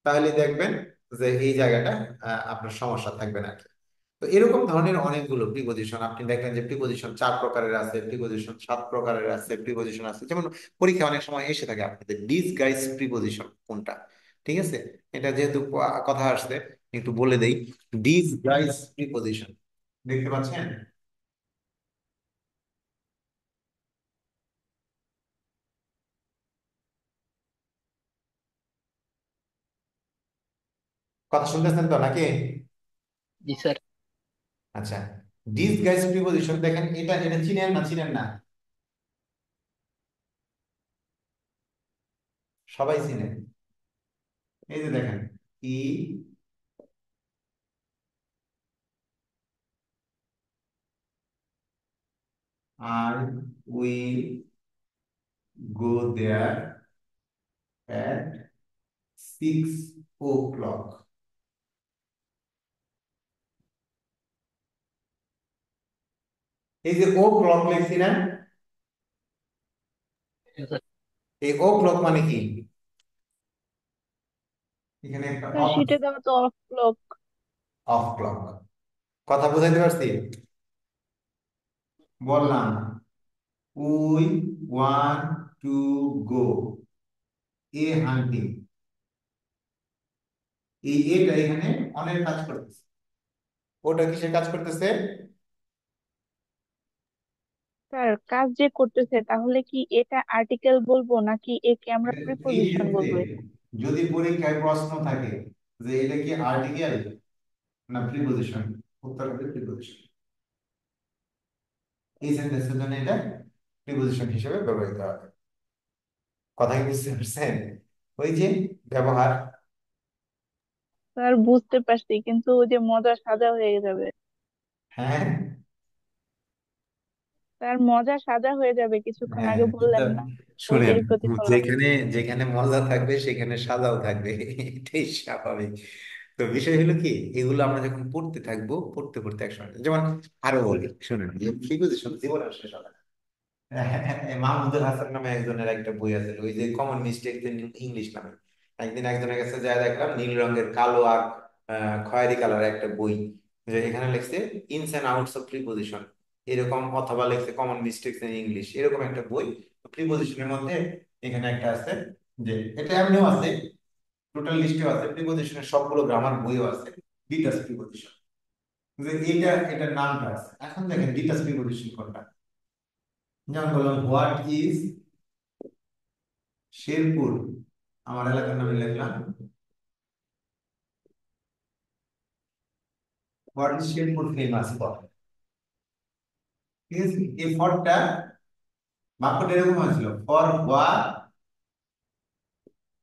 তাহলে দেখবেন যে এই জায়গাটা আপনার সমস্যা থাকবে না। তো এরকম ধরনের অনেকগুলো প্রিপজিশন আপনি দেখবেন যে প্রিপজিশন 4 প্রকারের আছে, প্রিপজিশন 7 প্রকারের আছে, প্রিপজিশন আছে। যেমন পরীক্ষা অনেক সময় এসে থাকে আপনাদের ডিসগাইজ প্রিপজিশন কোনটা, ঠিক আছে? এটা যেহেতু কথা আসছে একটু বলে দেই। ডিসগাইজ প্রিপজিশন দেখতে পাচ্ছেন? কথা শুনতেছেন তো নাকি? জি স্যার। আচ্ছা, ডিসগাইজ প্রিপজিশন দেখেন, এটা এটা চিনেন না, চিনেন না? সবাই চিনেন। এই যে দেখেন, uh I will go there at 6 o'clock। এই যে ও ক্লক লিখছি না, এই ও ক্লক মানে কি? এখানে একটা স্যার অফ, শীটে দেওয়া তো অফ ক্লক। Of clock. কথা বুঝাইতে পারছি? বললাম উই ওয়ান্ট টু গো এ হান্টিং, এই এটা এখানে অনেক কাজ করতেছে। ওটা কিসের কাজ করতেছে? স্যার কাজ যে করতেছে, তাহলে কি এটা আর্টিকেল বলবো নাকি একে আমরা এই প্রিপোজিশন ক্ষেত্রে বলবো এটা? যদি পরীক্ষায় প্রশ্ন থাকে যে এটা কি আর্টিকেল না প্রিপজিশন, উত্তর হবে প্রিপজিশন। এই সেন্টেন্সের জন্য এটা প্রিপজিশন হিসেবে ব্যবহৃত হবে। কথা কি বুঝতে পারছেন? ওই যে ব্যবহার। স্যার বুঝতে পারছি, কিন্তু ওই যে মজা সাজা হয়ে যাবে। হ্যাঁ, স্যার মজা সাজা হয়ে যাবে, কিছুক্ষণ হ্যাঁ, আগে এটা বললেন না, শুনেন, ওইটাই প্রতিফলন। যেখানে যেখানে মজা থাকবে সেখানে সাজাও থাকবে, এটাই স্বাভাবিক। তো বিষয় হলো কি, এগুলো আমরা যখন পড়তে থাকবো, পড়তে পড়তে একসময়, যেমন আরো বলি শুনেন, যে প্রিপজিশন জীবনে শেষ হবে না। মাহমুদুল হাসান নামে একজনের একটা বই আছে, ওই যে কমন মিস্টেক ইন ইংলিশ নামে। একদিন একজনের কাছে যা দেখলাম, নীল রঙের কালো আর খয়েরি কালার একটা বই, যে এখানে লিখছে ইনস এন্ড আউটস অফ প্রিপজিশন এরকম, অথবা লিখছে কমন মিস্টেকস ইন ইংলিশ, এরকম একটা বই। প্রিপজিশনের মধ্যে এখানে একটা আছে, যে এটা এমনিও আছে, টোটাল লিস্টেও আছে, প্রিপজিশনের সবগুলো গ্রামার বইও আছে, ডিটাচ প্রিপজিশন। যে এটার নামটা আছে। এখন দেখেন ডিটাচ প্রিপজিশন কোনটা। যেমন বললাম হোয়াট ইজ শেরপুর, আমার এলাকার নামে লিখলাম what is Sherpur famous for. ঠিক আছে, এই ফরটা বাক্যটা এরকম হয়েছিল, for what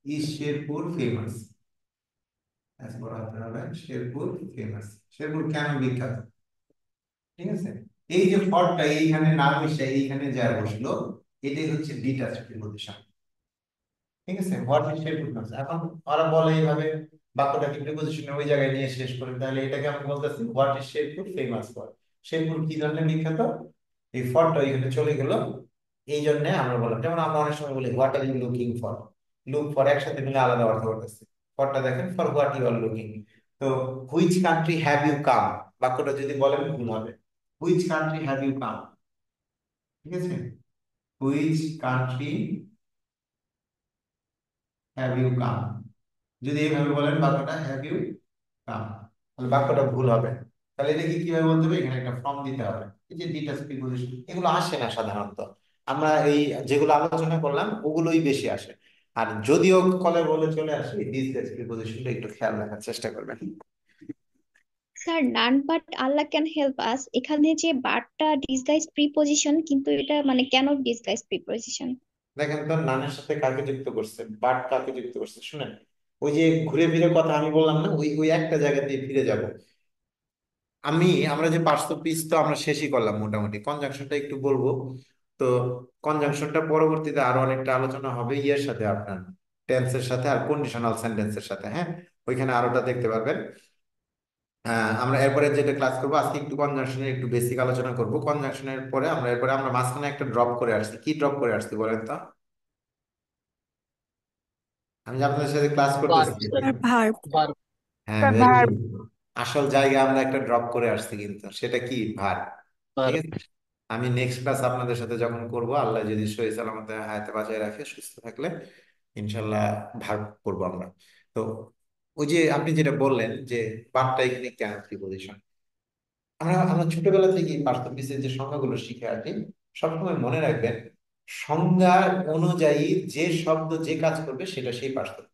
is Sherpur famous. Sherpur famous, Sherpur কেন বিখ্যাত? ঠিক আছে, এই যে ফরটা এইখানে না মিশে এইখানে যা বসলো, এটাই হচ্ছে ডিটাচ প্রিপজিশন। ঠিক আছে, হোয়াট ইজ শেরপুর ফেমাস। এখন ওরা বলে এইভাবে বাক্যটাকে প্রিপজিশনের ওই জায়গায় নিয়ে শেষ করে, তাহলে এটাকে আমি বলতেছি what is Sherpur famous for. Sherpur কি জন্য বিখ্যাত? এই ফরটা এখানে চলে গেল, এই জন্য আমরা বললাম। যেমন আমরা অনেক সময় বলি what are you looking for, look for একসাথে মিলে আলাদা অর্থ করতেছে। ফরটা দেখেন for what you are looking. তো which country have you come, বাক্যটা যদি বলেন ভুল হবে। Which country have you come, ঠিক আছে, which country have you come. যদি এইভাবে বলেন বাক্যটা হ্যাভ ইউ কাম, তাহলে বাক্যটা ভুল হবে। তাহলে এটাকে কিভাবে বলতে হবে? এখানে একটা ফর্ম দিতে হবে। এই যে ডিটাচ প্রিপজিশন এগুলো আসে না সাধারণত, আমরা এই যেগুলো আলোচনা করলাম ওগুলোই বেশি আসে। আর যদিও কলে বলে চলে আসে, ডিটাচ প্রিপজিশনটা একটু খেয়াল রাখার চেষ্টা করবেন। Sir none but Allah can help us, এখানে যে বাটটা ডিসগাইজ প্রিপজিশন, কিন্তু এটা মানে কেন ডিসগাইজ প্রিপজিশন? দেখেন তো নানের সাথে কাকে যুক্ত করছে, বাট কাকে যুক্ত করছে শুনেন। ওই যে ঘুরে ফিরে কথা আমি বললাম না, ওই ওই একটা জায়গাতে ফিরে যাব। আমরা যে পার্টস অফ স্পিচ তো আমরা শেষই করলাম মোটামুটি, কনজাংশনটা একটু বলবো। তো কনজাংশনটা পরবর্তীতে আরো অনেকটা আলোচনা হবে ইয়ের সাথে, আপনার টেন্সের সাথে আর কন্ডিশনাল সেন্টেন্সের সাথে, হ্যাঁ, ওইখানে আরোটা দেখতে পারবেন। আমরা এরপরে যেটা ক্লাস করবো আজকে একটু কনজাংশনের একটু বেসিক আলোচনা করব। কনজাংশনের পরে আমরা মাঝখানে একটা ড্রপ করে আসছি। কি ড্রপ করে আসছি বলেন তো? আমি যে আপনাদের সাথে ক্লাস ভার্ব করতেছি, স্যার, স্যার ভার্ব। ভার্ব। হ্যাঁ, স্যার ভেরি ভার্ব। গুড। আসল জায়গায় আমরা একটা ড্রপ করে আসছি, কিন্তু সেটা কি? ভার। ঠিক ভার্ব। আছে। আমি নেক্সট ক্লাস আপনাদের সাথে যখন করব, আল্লাহ যদি সহি সালামতে হায়াতে বাঁচায় রাখে, সুস্থ থাকলে ইনশাল্লাহ ভার করবো আমরা। তো ওই যে আপনি যেটা বললেন যে ভার্বটা এখানে কেন প্রিপোজিশন, আমরা আমরা ছোটবেলা থেকে পার্থক্যের যে সংজ্ঞাগুলো শিখে আসি, সবসময় মনে রাখবেন সংজ্ঞা অনুযায়ী যে শব্দ যে কাজ করবে সেটা সেই পার্থক্য।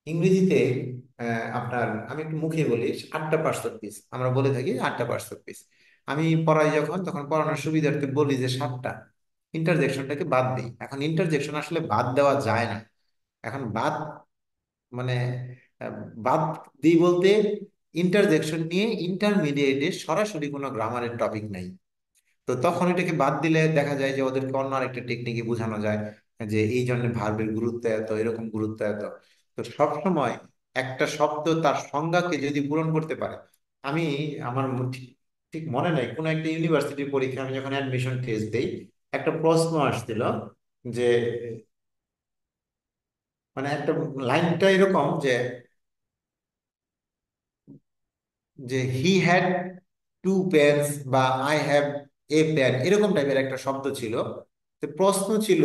ইংরেজিতে আপনার আমি একটু মুখে বলি 8টা পার্টস পিস আমরা বলে থাকি, 8টা পার্টস পিস। আমি পড়াই যখন, তখন পড়ানোর সুবিধার্থে বলি যে 7টা, ইন্টারজেকশনটাকে বাদ দিই। এখন ইন্টারজেকশন আসলে বাদ দেওয়া যায় না। এখন বাদ মানে আহ, বাদ দিই বলতে, ইন্টারজেকশন নিয়ে ইন্টারমিডিয়েটে সরাসরি কোনো গ্রামারের টপিক নাই। তো তখন এটাকে বাদ দিলে দেখা যায় যে ওদেরকে অন্য আরেকটা টেকনিকে বোঝানো যায় যে এই জন্য ভার্বের গুরুত্ব এত, এরকম গুরুত্ব এত। তো সব সময় একটা শব্দ তার সংজ্ঞাকে যদি পূরণ করতে পারে, আমি আমার ঠিক ঠিক মনে নাই কোন একটা ইউনিভার্সিটির পরীক্ষা আমি যখন অ্যাডমিশন টেস্ট দেই, একটা প্রশ্ন আসছিল যে একটা লাইনটা এরকম যে হি হ্যাড টু পেন্স বা আই হ্যাভ এ পেন, এরকম টাইপের একটা শব্দ ছিল। তো প্রশ্ন ছিল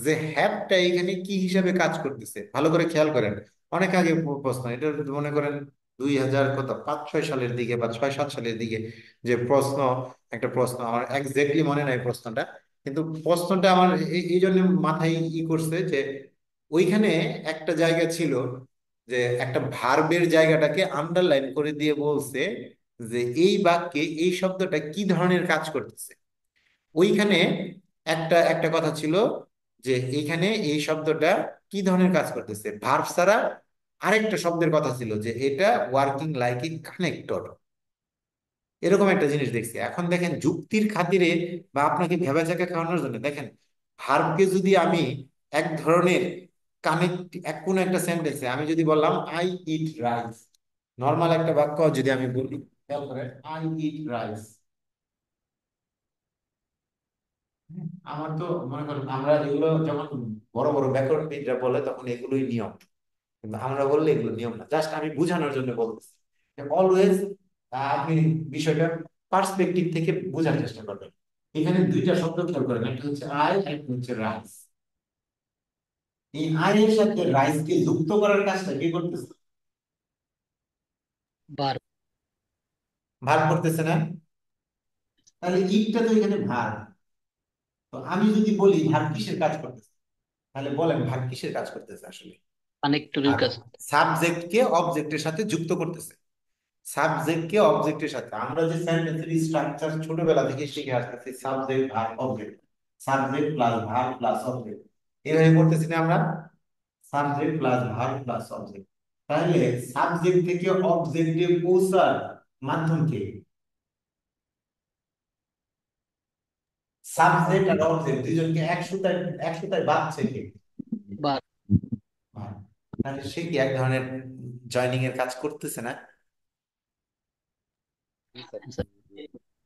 যে হ্যাভটা এখানে কি হিসাবে কাজ করতেছে, ভালো করে খেয়াল করেন। অনেক আগে প্রশ্ন এটা, মনে করেন 2000 কত 5-6 সালের দিকে বা 6-7 সালের দিকে যে প্রশ্ন, একটা প্রশ্ন আমার এক্স্যাক্টলি মনে নাই প্রশ্নটা, কিন্তু প্রশ্নটা আমার এই জন্য মাথায় করছে যে ওইখানে একটা জায়গা ছিল যে একটা ভার্বের জায়গাটাকে আন্ডারলাইন করে দিয়ে বলছে যে এই বাক্যে এই শব্দটা কি ধরনের কাজ করতেছে। ওইখানে একটা একটা কথা ছিল যে এইখানে এই শব্দটা কি ধরনের কাজ করতেছে, ভার্ব ছাড়া আরেকটা শব্দের কথা ছিল যে এটা ওয়ার্কিং লাইক এ কানেক্টর, এরকম একটা জিনিস দেখছি। এখন দেখেন যুক্তির খাতিরে বা আপনাকে ভেবাচাকা খাওয়ানোর জন্য দেখেন, ভার্বকে যদি আমি এক ধরনের কানেক্ট, কোন একটা সেন্টেন্সে আমি যদি বললাম আই ইট রাইস, নর্মাল একটা বাক্য যদি আমি বলি, খেয়াল করেন আই ইট রাইস, আমার তো মনে করেন আমরা এগুলো যখন বড় বড় ব্যাকরণবিদরা বলে তখন এগুলোই নিয়ম, কিন্তু আমরা বললে এগুলো নিয়ম না, জাস্ট আমি বোঝানোর জন্য বলতেছি। অলওয়েজ আপনি বিষয়টা পার্সপেক্টিভ থেকে বোঝার চেষ্টা করবেন। এখানে দুইটা শব্দ খেয়াল করেন, একটা হচ্ছে আই, একটা হচ্ছে রাইস। এই আই এর সাথে রাইস কে যুক্ত করার কাজটা কে করতেছে? ভার্ব। ভার করতেছে না? তাহলে ইটটা তো এখানে ভার। তো আমি যদি বলি ভার কিসের কাজ করতেছে, তাহলে বলেন ভার কিসের কাজ করতেছে আসলে? কানেক্টরের আর কাজ। সাবজেক্ট কে অবজেক্টের সাথে যুক্ত করতেছে। সাবজেক্ট কে অবজেক্টের সাথে, আমরা যে সেন্টেন্সের স্ট্রাকচার ছোটবেলা থেকে শিখে আসতেছি, subject verb object, subject plus verb plus object, এইভাবে করতেছি না আমরা? Subject plus verb plus object. তাহলে সাবজেক্ট থেকে অবজেক্টে পৌঁছার মাধ্যম কি? সাবজেক্ট আর অবজেক্ট দুইজনকে এক সুতায় বাঁধছে কে? ভার্ব। ভার্ব। তাহলে সে কি এক ধরনের জয়নিং এর কাজ করতেছে না? স্যার।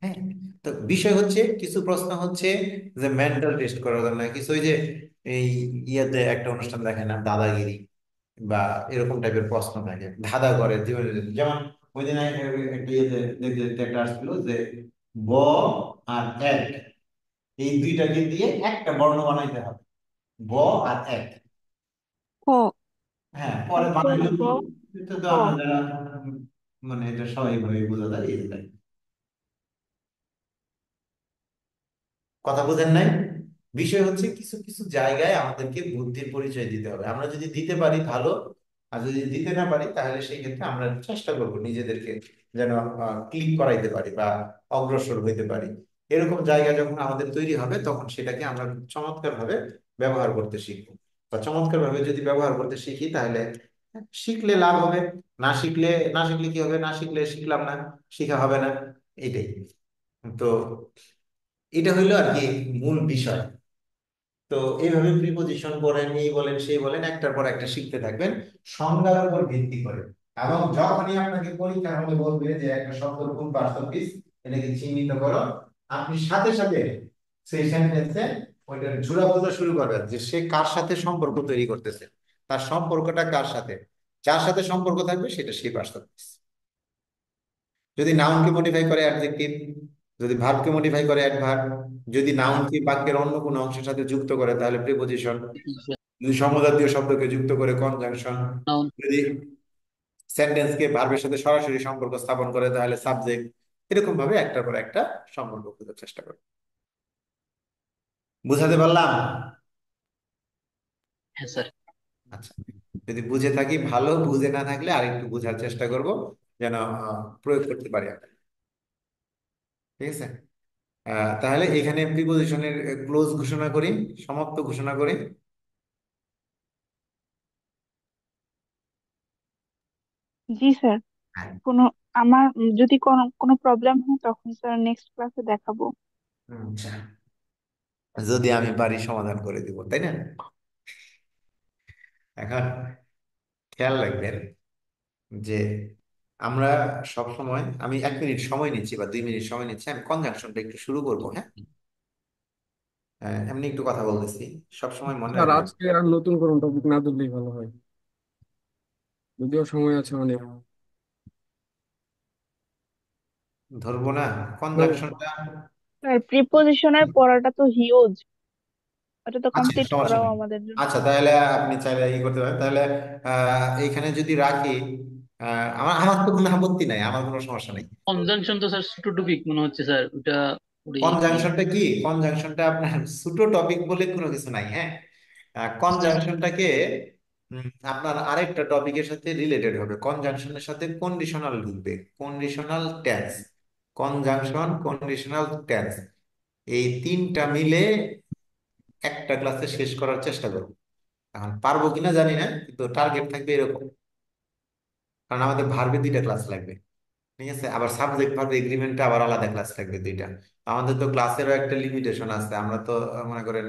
হ্যাঁ। তো বিষয় হচ্ছে, কিছু প্রশ্ন হচ্ছে যে মেন্টাল টেস্ট করার জন্য, কিছু ওই যে এই ইয়েতে একটা অনুষ্ঠান দেখে না, দাদাগিরি বা এরকম টাইপের প্রশ্ন থাকে, ধাঁধা করে জীবনে। যেমন ওই দিন একটা ইয়েতে দেখতে দেখতে একটা আসছিল যে ব আর এক, এই দুইটাকে দিয়ে একটা বর্ণ বানাইতে হবে, ব আর এক। ক। হ্যাঁ, পরে উত্তর বানাইলো ক। কি? এটা তো ক। আমরা যারা এটা স্বাভাবিকভাবে বোঝা যায় এই যে, কথা বোঝেন নাই? বিষয় হচ্ছে কিছু কিছু জায়গায় আমাদেরকে বুদ্ধির পরিচয় দিতে হবে। আমরা যদি দিতে পারি ভালো, আর যদি দিতে না পারি তাহলে সেই ক্ষেত্রে আমরা চেষ্টা করব নিজেদেরকে যেন ক্লিক করাইতে পারি বা অগ্রসর হইতে পারি। এরকম জায়গা যখন আমাদের তৈরি হবে তখন সেটাকে আমরা চমৎকার ভাবে ব্যবহার করতে শিখবো। বা চমৎকার ভাবে যদি ব্যবহার করতে শিখি তাহলে শিখলে লাভ হবে, না শিখলে কি হবে, না শিখলে শিখলাম না, শিখা হবে না, এটাই। তো এটা হইলো আর কি মূল বিষয়। তো এইভাবে প্রিপোজিশন বলেন, এই বলেন সেই বলেন, একটার পর একটা শিখতে থাকবেন সংজ্ঞার উপর ভিত্তি করে। এবং যখনই আপনাকে পরীক্ষার হলে বলবে যে একটা শব্দ কোন পার্টস অফ স্পিচ এটাকে চিহ্নিত করো, আপনি সাথে সাথে সেই সেন্টেন্সে ওইটা ঝুরা বোঝা শুরু করবেন যে সে কার সাথে সম্পর্ক তৈরি করতেছে, তার সম্পর্কটা কার সাথে, যার সাথে সম্পর্ক থাকবে সেটা সেই পার্টস অফ স্পিচ। যদি নাউনকে মডিফাই করে অ্যাডজেক্টিভ, যদি ভার্বকে মডিফাই করে অ্যাডভার্ব, যদি নাউনকে বাক্যের অন্য কোনো অংশের সাথে যুক্ত করে তাহলে প্রিপোজিশন, যদি সমজাতীয় শব্দকে যুক্ত করে কনজাংশন, নাউন। যদি সেন্টেন্সকে ভার্বের সাথে সরাসরি সম্পর্ক স্থাপন করে তাহলে সাবজেক্ট। এরকম ভাবে একটার পর একটা সম্পর্ক খোঁজার চেষ্টা করো। বুঝাতে পারলাম? হ্যাঁ স্যার। আচ্ছা, যদি বুঝে থাকি ভালো, বুঝে না থাকলে আরেকটু বোঝার চেষ্টা করব যেন প্রয়োগ করতে পারি আমরা। ঠিক আছে? তাহলে এখানে প্রিপোজিশনের ক্লোজ ঘোষণা করি, সমাপ্ত ঘোষণা করি। জি স্যার। হ্যাঁ। কোনো আমার যদি কোনো কোনো প্রবলেম হয় তখন স্যার নেক্সট ক্লাসে দেখাবো। আচ্ছা, যদি আমি পারি সমাধান করে দিব, তাই না? এখন খেয়াল রাখবেন যে আমরা সব সময়, আমি 1 মিনিট সময় নিচ্ছি বা 2 মিনিট সময় নিচ্ছি, আমি কনজাংশনটা একটু শুরু করবো। হ্যাঁ, এমনি একটু কথা বলতেছি, সব সময় মনে স্যার রাখবেন। আজকে আর নতুন কোনো টপিক না ধরলেই ভালো হয়, যদিও সময় আছে অনেক। ধরবো না না, কনজাংশনটা? স্যার প্রিপোজিশনের পড়াটা তো হিউজ, ওটা তো আচ্ছা, কমপ্লিট সমস্যা করাও নেই। আমাদের জন্য। আচ্ছা, তাহলে আপনি চাইলে ই করতে পারেন তাহলে, এইখানে যদি রাখি, আমার আমার তো কোনো আপত্তি নাই, আমার কোনো সমস্যা নেই। কনজাংশন তো স্যার ছোট টপিক মনে হচ্ছে স্যার, ওটা ওই কি। কনজাংশনটা কি, কনজাংশনটা আপনার ছোট টপিক বলে কোনো কিছু নাই। হ্যাঁ, কনজাংশনটাকে আপনার আরেকটা টপিকের সাথে রিলেটেড হবে। কনজাংশনের সাথে কন্ডিশনাল ঢুকবে, conditional tense, conjunction, conditional tense, এই তিনটা মিলে একটা ক্লাসে শেষ করার চেষ্টা করব। এখন পারবো কিনা জানি না, কিন্তু টার্গেট থাকবে এরকম। কারণ আমাদের ভার্বে 2টা ক্লাস লাগবে। ঠিক আছে, আবার সাবজেক্ট ভার্ব এগ্রিমেন্টে আবার আলাদা ক্লাস লাগবে 2টা। আমাদের তো ক্লাসেরও একটা লিমিটেশন আছে, আমরা তো মনে করেন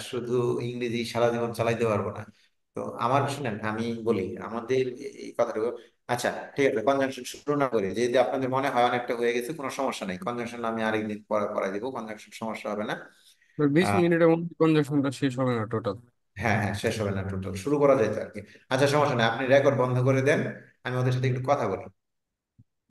শুধু ইংরেজি সারা জীবন চালাইতে পারবো না। তো আমার শুনেন, আমি বলি আমাদের এই কথাটুকু। আচ্ছা, ঠিক আছে, কনজাংশন শুরু না করি, যদি আপনাদের মনে হয় অনেকটা হয়ে গেছে, কোনো সমস্যা নেই, কনজাংশন আমি আরেকদিন পরে করাই দিব, কনজাংশন সমস্যা হবে না। 20 মিনিটের মধ্যে কনজাকশনটা শেষ হবে না টোটাল? হ্যাঁ হ্যাঁ, শেষ হবে না, টোটাল শুরু করা যায় তো আর কি। আচ্ছা, সমস্যা নেই, আপনি রেকর্ড বন্ধ করে দেন, আমি ওদের সাথে একটু কথা বলি।